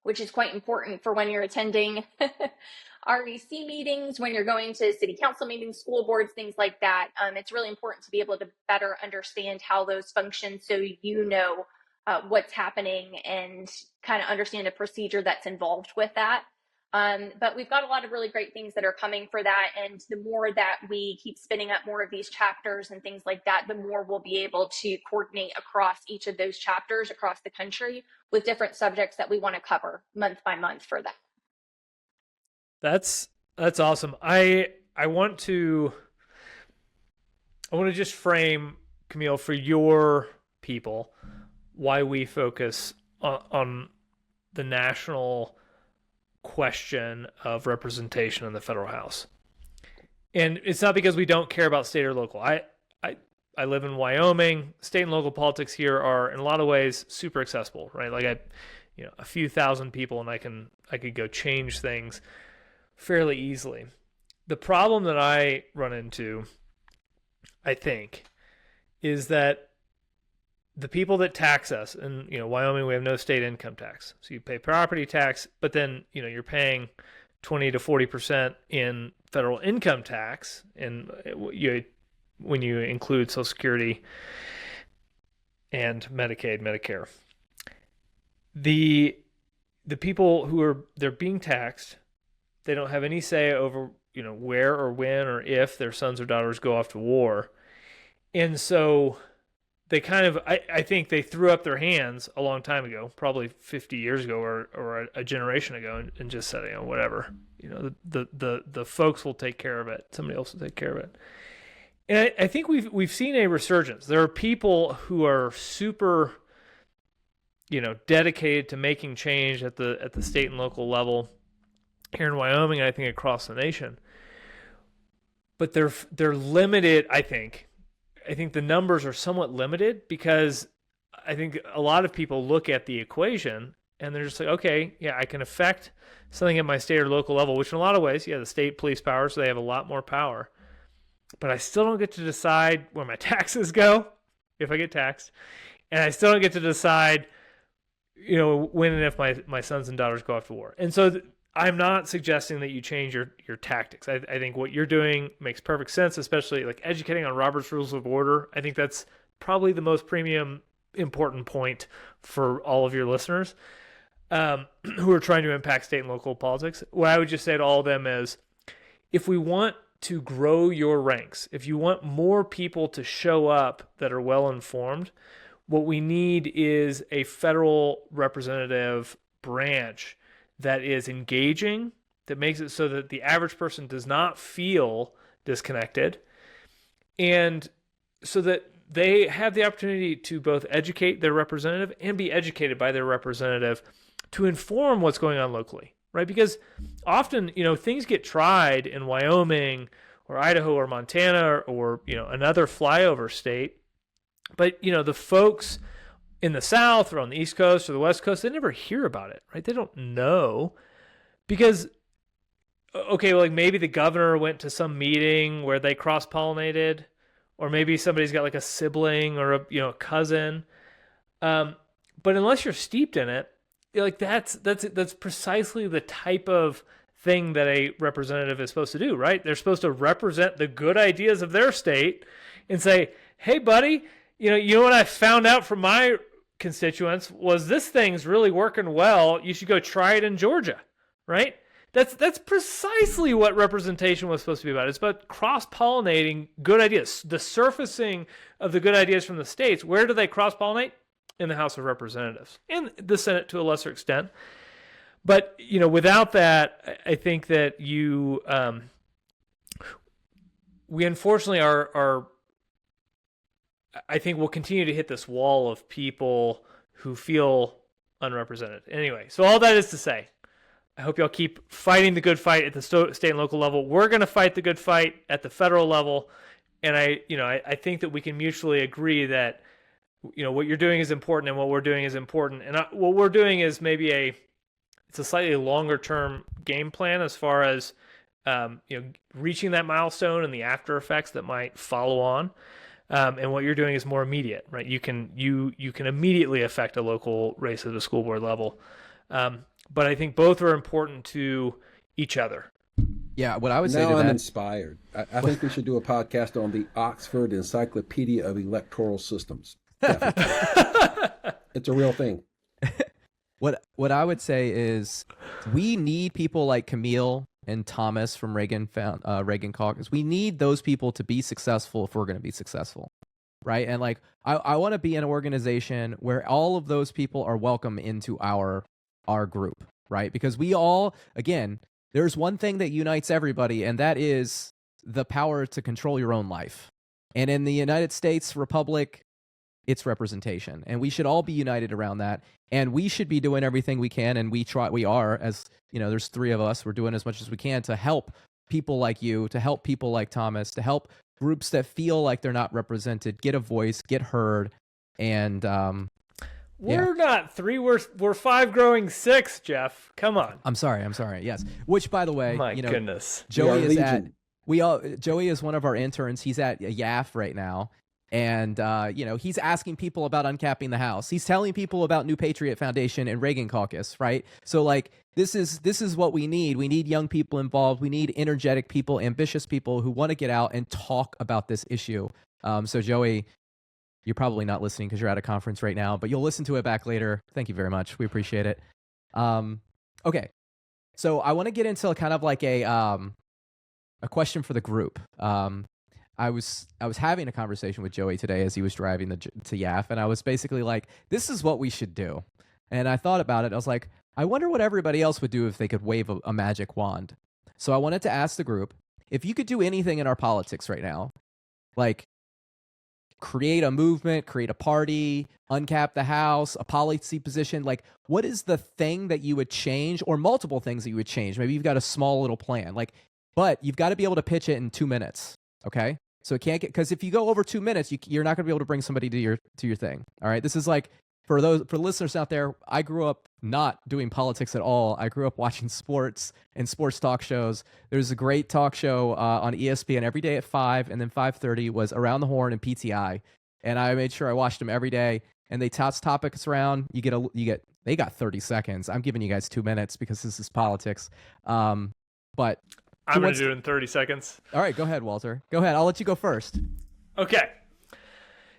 which is quite important for when you're attending REC meetings, when you're going to city council meetings, school boards, things like that. It's really important to be able to better understand how those function so what's happening and kind of understand the procedure that's involved with that. But we've got a lot of really great things that are coming for that. And the more that we keep spinning up more of these chapters and things like that, the more we'll be able to coordinate across each of those chapters across the country with different subjects that we want to cover month by month for that. That's awesome. I want to just frame, Camille, for your people, why we focus on the national question of representation in the federal House. And it's not because we don't care about state or local. I live in Wyoming. State and local politics here are in a lot of ways super accessible, right? Like a few thousand people and I could go change things fairly easily. The problem that I run into, I think, is that the people that tax us, and Wyoming, we have no state income tax, so you pay property tax, but then you're paying 20 to 40% in federal income tax, and when you include Social Security and Medicaid, Medicare, the people they're being taxed, they don't have any say over where or when or if their sons or daughters go off to war, and so they kind of, I think they threw up their hands a long time ago, probably 50 years ago or a generation ago, and just said, whatever, the folks will take care of it. Somebody else will take care of it. And I think we've seen a resurgence. There are people who are super, dedicated to making change at the state and local level here in Wyoming, I think across the nation. But they're limited, I think. I think the numbers are somewhat limited because I think a lot of people look at the equation and they're just like, okay, yeah, I can affect something at my state or local level, which in a lot of ways, the state police power, so they have a lot more power. But I still don't get to decide where my taxes go if I get taxed. And I still don't get to decide, when and if my sons and daughters go off to war. And so I'm not suggesting that you change your tactics. I think what you're doing makes perfect sense, especially like educating on Robert's Rules of Order. I think that's probably the most premium important point for all of your listeners who are trying to impact state and local politics. What I would just say to all of them is, if we want to grow your ranks, if you want more people to show up that are well informed, what we need is a federal representative branch that is engaging, that makes it so that the average person does not feel disconnected, and so that they have the opportunity to both educate their representative and be educated by their representative to inform what's going on locally, right? Because often, things get tried in Wyoming or Idaho or Montana or another flyover state, but the folks in the South or on the East Coast or the West Coast, they never hear about it, right? They don't know because, okay, well, like maybe the governor went to some meeting where they cross-pollinated, or maybe somebody's got like a sibling or a cousin. But unless you're steeped in it, like that's precisely the type of thing that a representative is supposed to do, right? They're supposed to represent the good ideas of their state and say, hey, buddy, you know what I found out from my constituents was this thing's really working well. You should go try it in Georgia, right? That's precisely what representation was supposed to be about. It's about cross-pollinating good ideas, the surfacing of the good ideas from the states. Where do they cross-pollinate? In the House of Representatives and the Senate to a lesser extent. But, without that, I think that we unfortunately are I think we'll continue to hit this wall of people who feel unrepresented. Anyway, so all that is to say, I hope y'all keep fighting the good fight at the state and local level. We're going to fight the good fight at the federal level. And I think that we can mutually agree that, what you're doing is important and what we're doing is important. And what we're doing is maybe it's a slightly longer term game plan as far as, reaching that milestone and the after effects that might follow on. And what you're doing is more immediate, right? You can immediately affect a local race at the school board level. But I think both are important to each other. Yeah, what I would say now to I'm that... inspired. I think we should do a podcast on the Oxford Encyclopedia of Electoral Systems. Definitely. It's a real thing. What I would say is we need people like Camille and Thomas from Reagan Caucus. We need those people to be successful if we're going to be successful, right? And like I want to be in an organization where all of those people are welcome into our group, right? Because we all, again, there's one thing that unites everybody, and that is the power to control your own life. And in the United States Republic, it's representation, and we should all be united around that. And we should be doing everything we can, and we are, as there's three of us, we're doing as much as we can to help people like you, to help people like Thomas, to help groups that feel like they're not represented get a voice, get heard. And we're not three, we're five growing six, Jeff. Come on. I'm sorry. Yes. Which, by the way, my goodness, Joey Joey is one of our interns. He's at YAF right now. And, he's asking people about uncapping the House. He's telling people about New Patriot Foundation and Reagan Caucus, right? So, like, this is what we need. We need young people involved. We need energetic people, ambitious people who want to get out and talk about this issue. So, Joey, you're probably not listening because you're at a conference right now, but you'll listen to it back later. Thank you very much. We appreciate it. Okay. So, I want to get into kind of like a question for the group. I was having a conversation with Joey today as he was driving to YAF, and I was basically like, this is what we should do. And I thought about it. I was like, I wonder what everybody else would do if they could wave a magic wand. So I wanted to ask the group, if you could do anything in our politics right now, like create a movement, create a party, uncap the House, a policy position, like what is the thing that you would change, or multiple things that you would change? Maybe you've got a small little plan, but you've got to be able to pitch it in 2 minutes. Okay. So it can't get, because if you go over 2 minutes, you're not going to be able to bring somebody to your thing. All right. This is like, for listeners out there, I grew up not doing politics at all. I grew up watching sports and sports talk shows. There's a great talk show on ESPN every day at 5, and then 5:30 was Around the Horn and PTI. And I made sure I watched them every day. And they toss topics around. You get They got 30 seconds. I'm giving you guys 2 minutes because this is politics. But I'm going to do it in 30 seconds. All right, go ahead, Walter. Go ahead. I'll let you go first. Okay.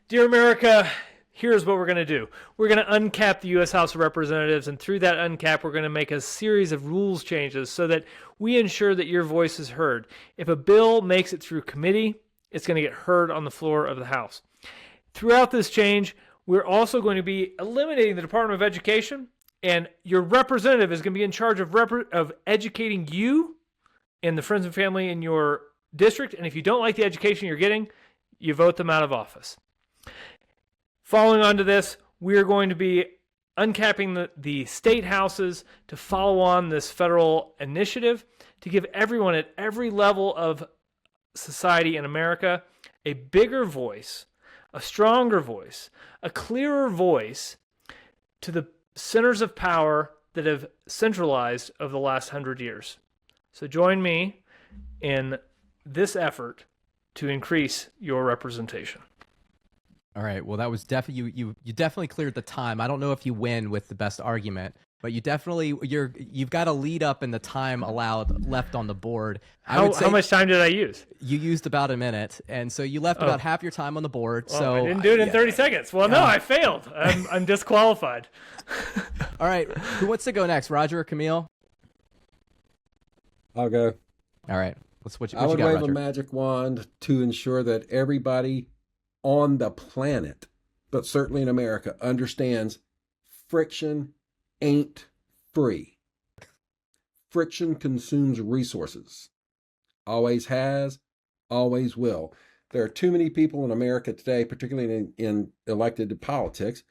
Dear America, here's what we're going to do. We're going to uncap the U.S. House of Representatives, and through that uncap, we're going to make a series of rules changes so that we ensure that your voice is heard. If a bill makes it through committee, it's going to get heard on the floor of the House. Throughout this change, we're also going to be eliminating the Department of Education, and your representative is going to be in charge of educating you and the friends and family in your district, and if you don't like the education you're getting, you vote them out of office. Following on to this, we're going to be uncapping the state houses to follow on this federal initiative to give everyone at every level of society in America a bigger voice, a stronger voice, a clearer voice to the centers of power that have centralized over the last 100 years. So join me in this effort to increase your representation. All right. Well, that was definitely you definitely cleared the time. I don't know if you win with the best argument, but you've got a lead up in the time allowed left on the board. How much time did I use? You used about a minute, and so you left about half your time on the board. Well, so I didn't do it in 30 seconds. Well, no, I failed. I'm disqualified. All right. Who wants to go next, Roger or Camille? I'll go. All right. What I you would got, wave Roger? a magic wand to ensure that everybody on the planet, but certainly in America, understands friction ain't free. Friction consumes resources. Always has, always will. There are too many people in America today, particularly in elected politics,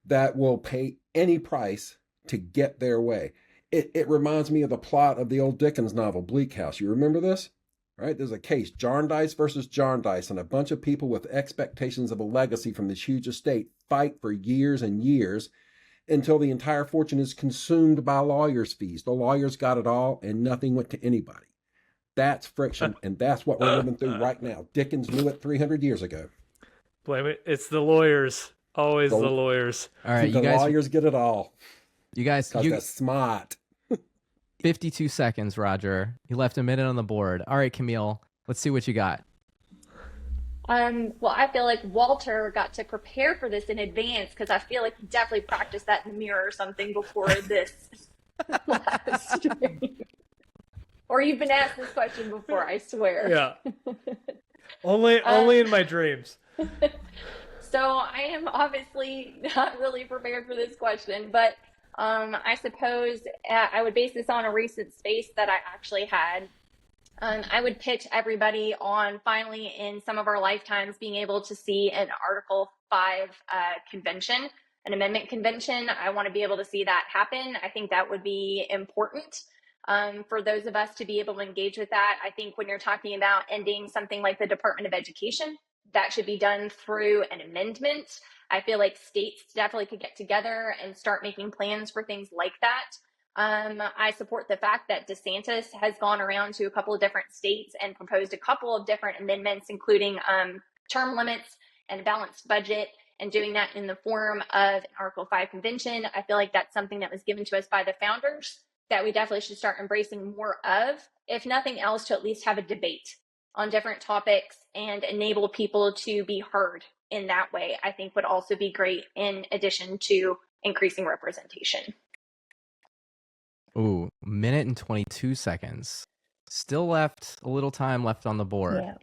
that will pay any price to get their way. It reminds me of the plot of the old Dickens novel, Bleak House. You remember this? Right? There's a case, Jarndyce versus Jarndyce, and a bunch of people with expectations of a legacy from this huge estate fight for years and years until the entire fortune is consumed by lawyers' fees. The lawyers got it all, and nothing went to anybody. That's friction, and that's what we're living through right now. Dickens knew it 300 years ago. Blame it. It's the lawyers. Always the lawyers. All right, The lawyers get it all. You guys, Because they're smart. 52 seconds, Roger. You left a minute on the board. All right, Camille, let's see what you got. Well, I feel like Walter got to prepare for this in advance because I feel like he definitely practiced that in the mirror or something before this last stream. Or you've been asked this question before, I swear. Yeah. Only in my dreams. So I am obviously not really prepared for this question, but I suppose I would base this on a recent space that I actually had. I would pitch everybody on finally in some of our lifetimes being able to see an Article 5 convention, an amendment convention. I want to be able to see that happen. I think that would be important for those of us to be able to engage with that. I think when you're talking about ending something like the Department of Education, that should be done through an amendment. I feel like states definitely could get together and start making plans for things like that. I support the fact that DeSantis has gone around to a couple of different states and proposed a couple of different amendments, including term limits and a balanced budget, and doing that in the form of an Article 5 convention. I feel like that's something that was given to us by the founders that we definitely should start embracing more of, if nothing else, to at least have a debate on different topics and enable people to be heard in that way. I think would also be great in addition to increasing representation. Ooh, minute and 22 seconds. Still left a little time left on the board. Yeah.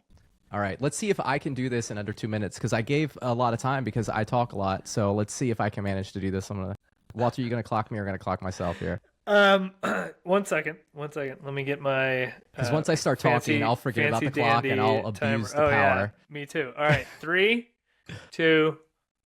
All right, let's see if I can do this in under 2 minutes because I gave a lot of time because I talk a lot. So let's see if I can manage to do this. Walter, you gonna clock me or gonna clock myself here? 1 second. Let me get my. Because once I start talking, I'll forget about the clock and I'll abuse the power. Yeah, me too. All right, 3, 2,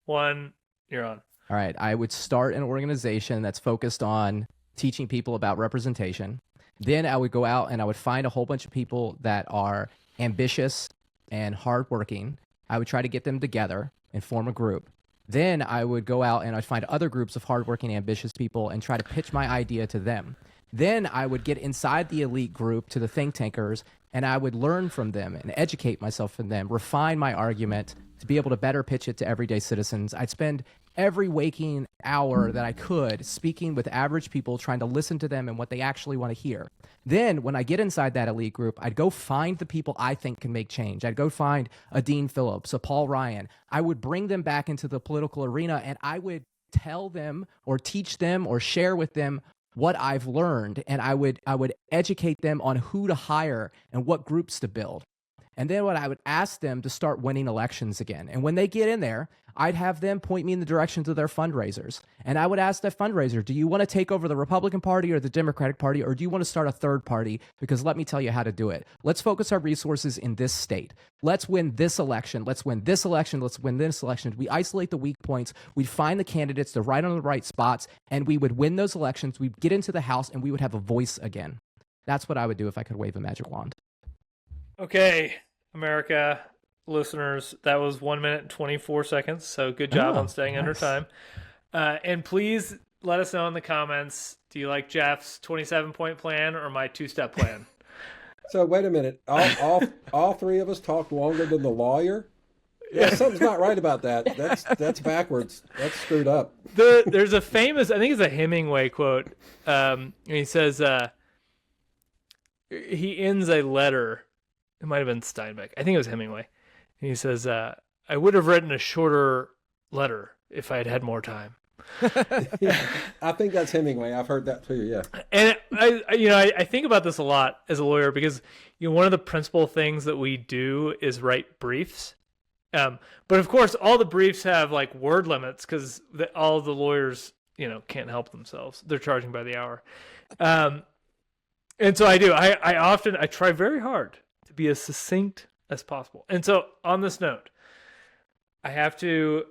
1. You're on. All right, I would start an organization that's focused on teaching people about representation. Then I would go out and I would find a whole bunch of people that are ambitious and hardworking. I would try to get them together and form a group. Then I would go out and I'd find other groups of hardworking, ambitious people and try to pitch my idea to them. Then I would get inside the elite group to the think tankers and I would learn from them and educate myself from them, refine my argument to be able to better pitch it to everyday citizens. I'd spend every waking hour that I could, speaking with average people, trying to listen to them and what they actually want to hear. Then when I get inside that elite group, I'd go find the people I think can make change. I'd go find a Dean Phillips, a Paul Ryan. I would bring them back into the political arena, and I would tell them or teach them or share with them what I've learned, and I would educate them on who to hire and what groups to build. And then what I would ask them to start winning elections again. And when they get in there, I'd have them point me in the direction to their fundraisers. And I would ask that fundraiser, do you want to take over the Republican Party or the Democratic Party, or do you want to start a third party? Because let me tell you how to do it. Let's focus our resources in this state. Let's win this election. Let's win this election. Let's win this election. We isolate the weak points. We'd find the candidates to right on the right spots, and we would win those elections. We'd get into the House, and we would have a voice again. That's what I would do if I could wave a magic wand. Okay, America, listeners, that was 1 minute and 24 seconds. So good job on staying under time. And please let us know in the comments, do you like Jeff's 27-point plan or my 2-step plan? So wait a minute. All three of us talked longer than the lawyer? Yeah, something's not right about that. That's backwards. That's screwed up. There's a famous, I think it's a Hemingway quote. He says, he ends a letter. It might have been Steinbeck. I think it was Hemingway. And he says, I would have written a shorter letter if I had had more time. Yeah, I think that's Hemingway. I've heard that too, yeah. And I think about this a lot as a lawyer because, one of the principal things that we do is write briefs. But of course, all the briefs have like word limits because all the lawyers, can't help themselves. They're charging by the hour. And so I do. I try very hard to be as succinct as possible. And so on this note, I have to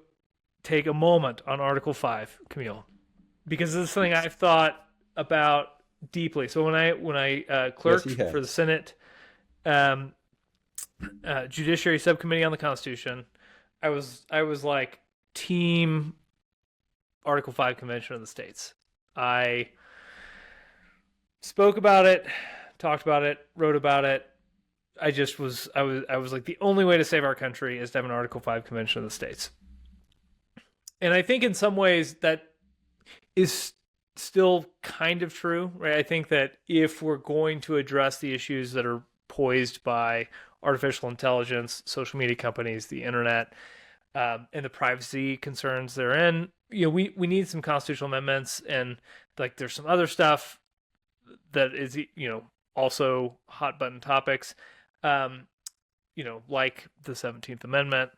take a moment on Article 5, Camille, because this is something I've thought about deeply. So when I clerked for the Senate Judiciary Subcommittee on the Constitution, I was like team Article 5 Convention of the States. I spoke about it, talked about it, wrote about it. I was like, the only way to save our country is to have an Article 5 Convention of the States. And I think in some ways that is still kind of true, right? I think that if we're going to address the issues that are poised by artificial intelligence, social media companies, the internet, and the privacy concerns therein, we need some constitutional amendments, and like there's some other stuff that is, also hot button topics, like the 17th Amendment,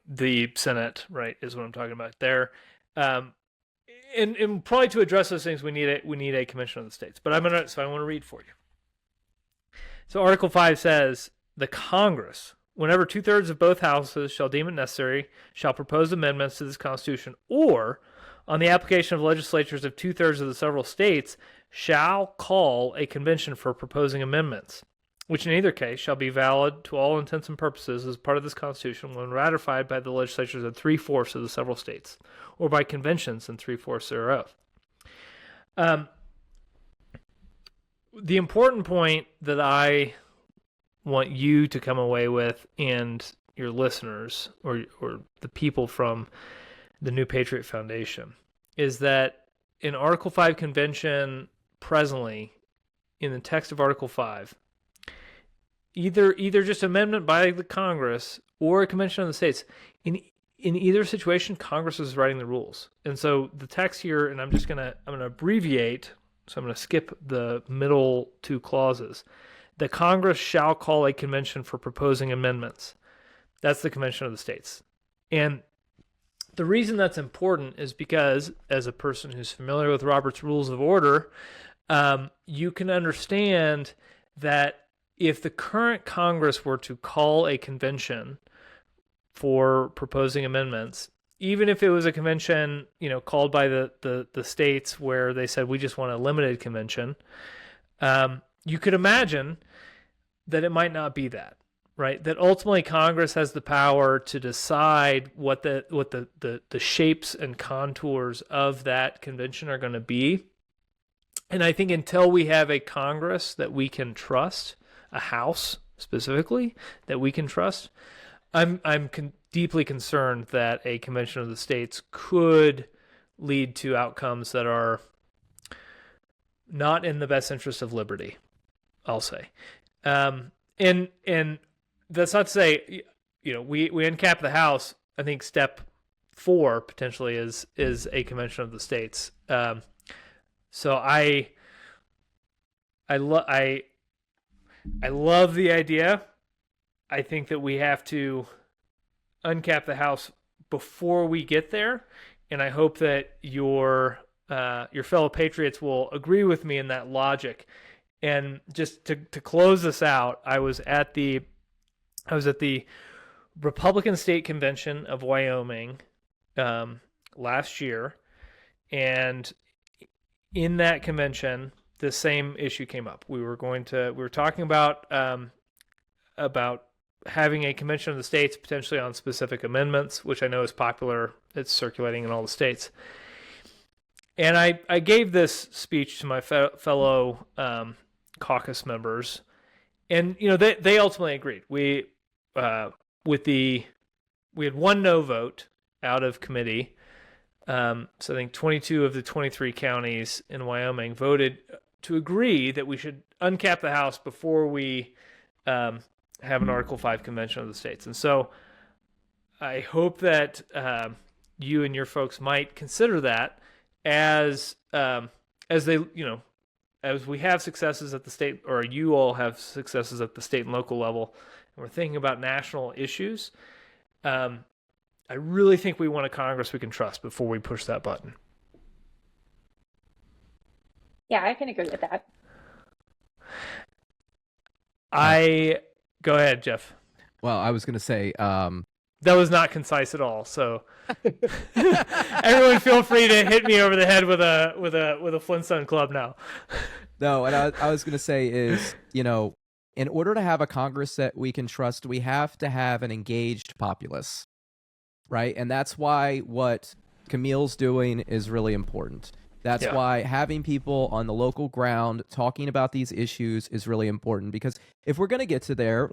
the Senate, right, is what I'm talking about there. And probably to address those things, we need a convention of the states. But I want to read for you. So Article 5 says, the Congress, whenever 2/3 of both houses shall deem it necessary, shall propose amendments to this Constitution, or on the application of legislatures of 2/3 of the several states, shall call a convention for proposing amendments, which in either case shall be valid to all intents and purposes as part of this Constitution when ratified by the legislatures of 3/4 of the several states, or by conventions in 3/4 thereof. The important point that I want you to come away with, and your listeners, or the people from the New Patriot Foundation, is that in Article 5 Convention presently, in the text of Article 5, either just amendment by the Congress or a convention of the states, in either situation, Congress is writing the rules. And so the text here, and I'm gonna abbreviate, so I'm gonna skip the middle two clauses. The Congress shall call a convention for proposing amendments. That's the convention of the states. And the reason that's important is because, as a person who's familiar with Robert's Rules of Order, you can understand that if the current Congress were to call a convention for proposing amendments, even if it was a convention, called by the states where they said, we just want a limited convention, you could imagine that it might not be that, right? That ultimately Congress has the power to decide what the shapes and contours of that convention are going to be. And I think until we have a Congress that we can trust, a House specifically that we can trust, I'm deeply concerned that a convention of the states could lead to outcomes that are not in the best interest of liberty, I'll say. And that's not to say, we uncap the House. I think step 4 potentially is a convention of the states. So I love the idea. I think that we have to uncap the House before we get there, and I hope that your fellow patriots will agree with me in that logic. And just to close this out, I was at the Republican State Convention of Wyoming last year, and in that convention, the same issue came up. We were talking about having a convention of the states potentially on specific amendments, which I know is popular. It's circulating in all the states. And I gave this speech to my fellow caucus members, and they ultimately agreed. We had one no vote out of committee. So I think 22 of the 23 counties in Wyoming voted to agree that we should uncap the House before we have an Article 5 convention of the states. And so I hope that you and your folks might consider that as they, as we have successes at the state, or you all have successes at the state and local level, and we're thinking about national issues. I really think we want a Congress we can trust before we push that button. Yeah, I can agree with that. Go ahead, Jeff. Well, I was going to say, that was not concise at all. So everyone, feel free to hit me over the head with a Flintstone club now. No, and I was going to say is, in order to have a Congress that we can trust, we have to have an engaged populace, right? And that's why what Camille's doing is really important. That's why having people on the local ground talking about these issues is really important, because if we're going to get to there,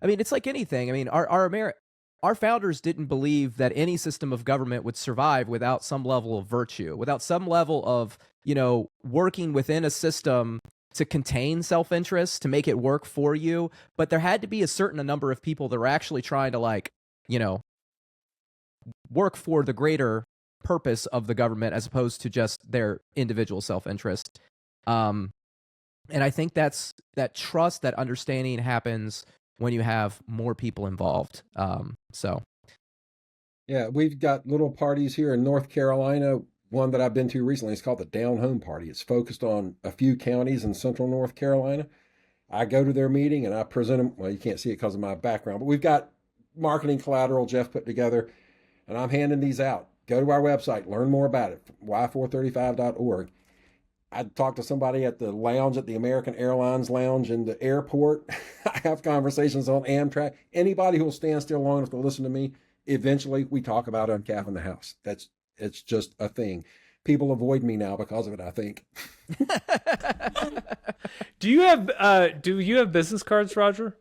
it's like anything. I mean, our founders didn't believe that any system of government would survive without some level of virtue, without some level of, working within a system to contain self-interest, to make it work for you. But there had to be a certain number of people that were actually trying to work for the greater purpose of the government as opposed to just their individual self-interest. And I think that trust, that understanding happens when you have more people involved. Yeah, we've got little parties here in North Carolina. One that I've been to recently is called the Down Home Party. It's focused on a few counties in central North Carolina. I go to their meeting and I present them. Well, you can't see it because of my background, but we've got marketing collateral Jeff put together, and I'm handing these out. Go to our website, learn more about it, y435.org. I talked to somebody at the lounge at the American Airlines Lounge in the airport. I have conversations on Amtrak. Anybody who will stand still long enough to listen to me, eventually we talk about uncapping the House. It's just a thing. People avoid me now because of it, I think. Do you have business cards, Roger?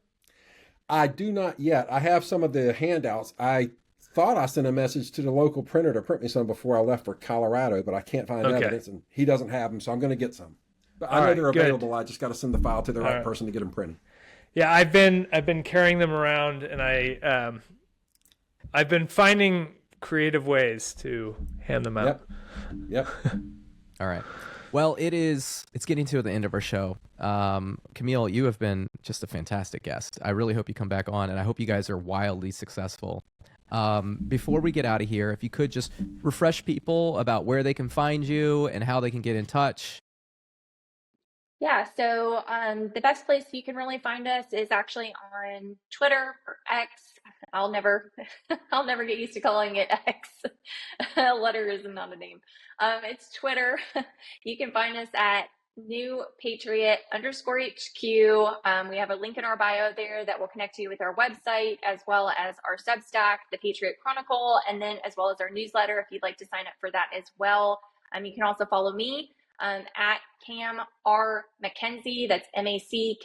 I do not yet. I have some of the handouts. I thought I sent a message to the local printer to print me some before I left for Colorado, but I can't find evidence, and he doesn't have them, so I'm going to get some. But I know they're available. I just got to send the file to the right person to get them printed. Yeah, I've been carrying them around, and I've been finding creative ways to hand them out. Yep. All right. Well, it's getting to the end of our show. Camille, you have been just a fantastic guest. I really hope you come back on, and I hope you guys are wildly successful. Before we get out of here, if you could just refresh people about where they can find you and how they can get in touch. Yeah, so the best place you can really find us is actually on Twitter or X. I'll never get used to calling it X. A letter is not a name. It's Twitter. You can find us at New Patriot _HQ. We have a link in our bio there that will connect you with our website, as well as our Substack, the Patriot Chronicle, and then as well as our newsletter if you'd like to sign up for that as well. You can also follow me at Cam R. McKenzie, that's MacKenzie.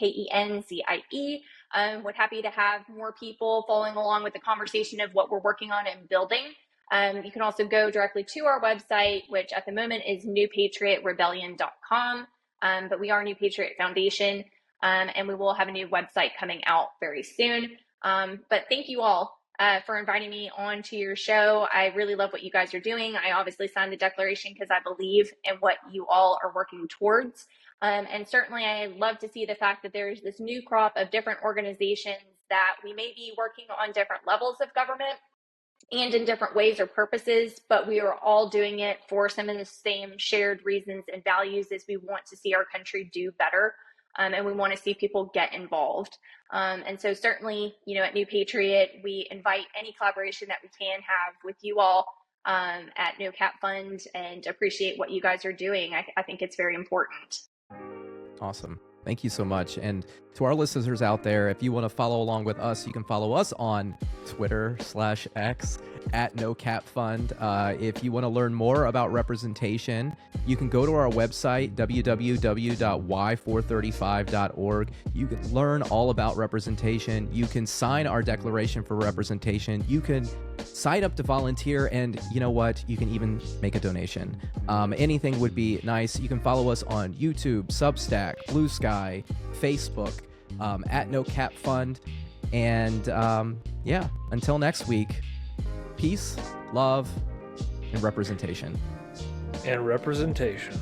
We're happy to have more people following along with the conversation of what we're working on and building. You can also go directly to our website, which at the moment is newpatriotrebellion.com, but we are New Patriot Foundation, and we will have a new website coming out very soon. But thank you all for inviting me on to your show. I really love what you guys are doing. I obviously signed the declaration because I believe in what you all are working towards. And certainly I love to see the fact that there's this new crop of different organizations that we may be working on different levels of government and in different ways or purposes, but we are all doing it for some of the same shared reasons and values as we want to see our country do better. And we want to see people get involved. And so certainly, at New Patriot, we invite any collaboration that we can have with you all at No Cap Fund, and appreciate what you guys are doing. I think it's very important. Awesome. Thank you so much. And to our listeners out there, if you want to follow along with us, you can follow us on Twitter/X at No Cap Fund. If you want to learn more about representation, you can go to our website, www.y435.org. You can learn all about representation. You can sign our declaration for representation. You can sign up to volunteer, and you know what? You can even make a donation. Anything would be nice. You can follow us on YouTube, Substack, Blue Sky, Facebook, at No Cap Fund. And until next week, peace, love, and representation. And representation.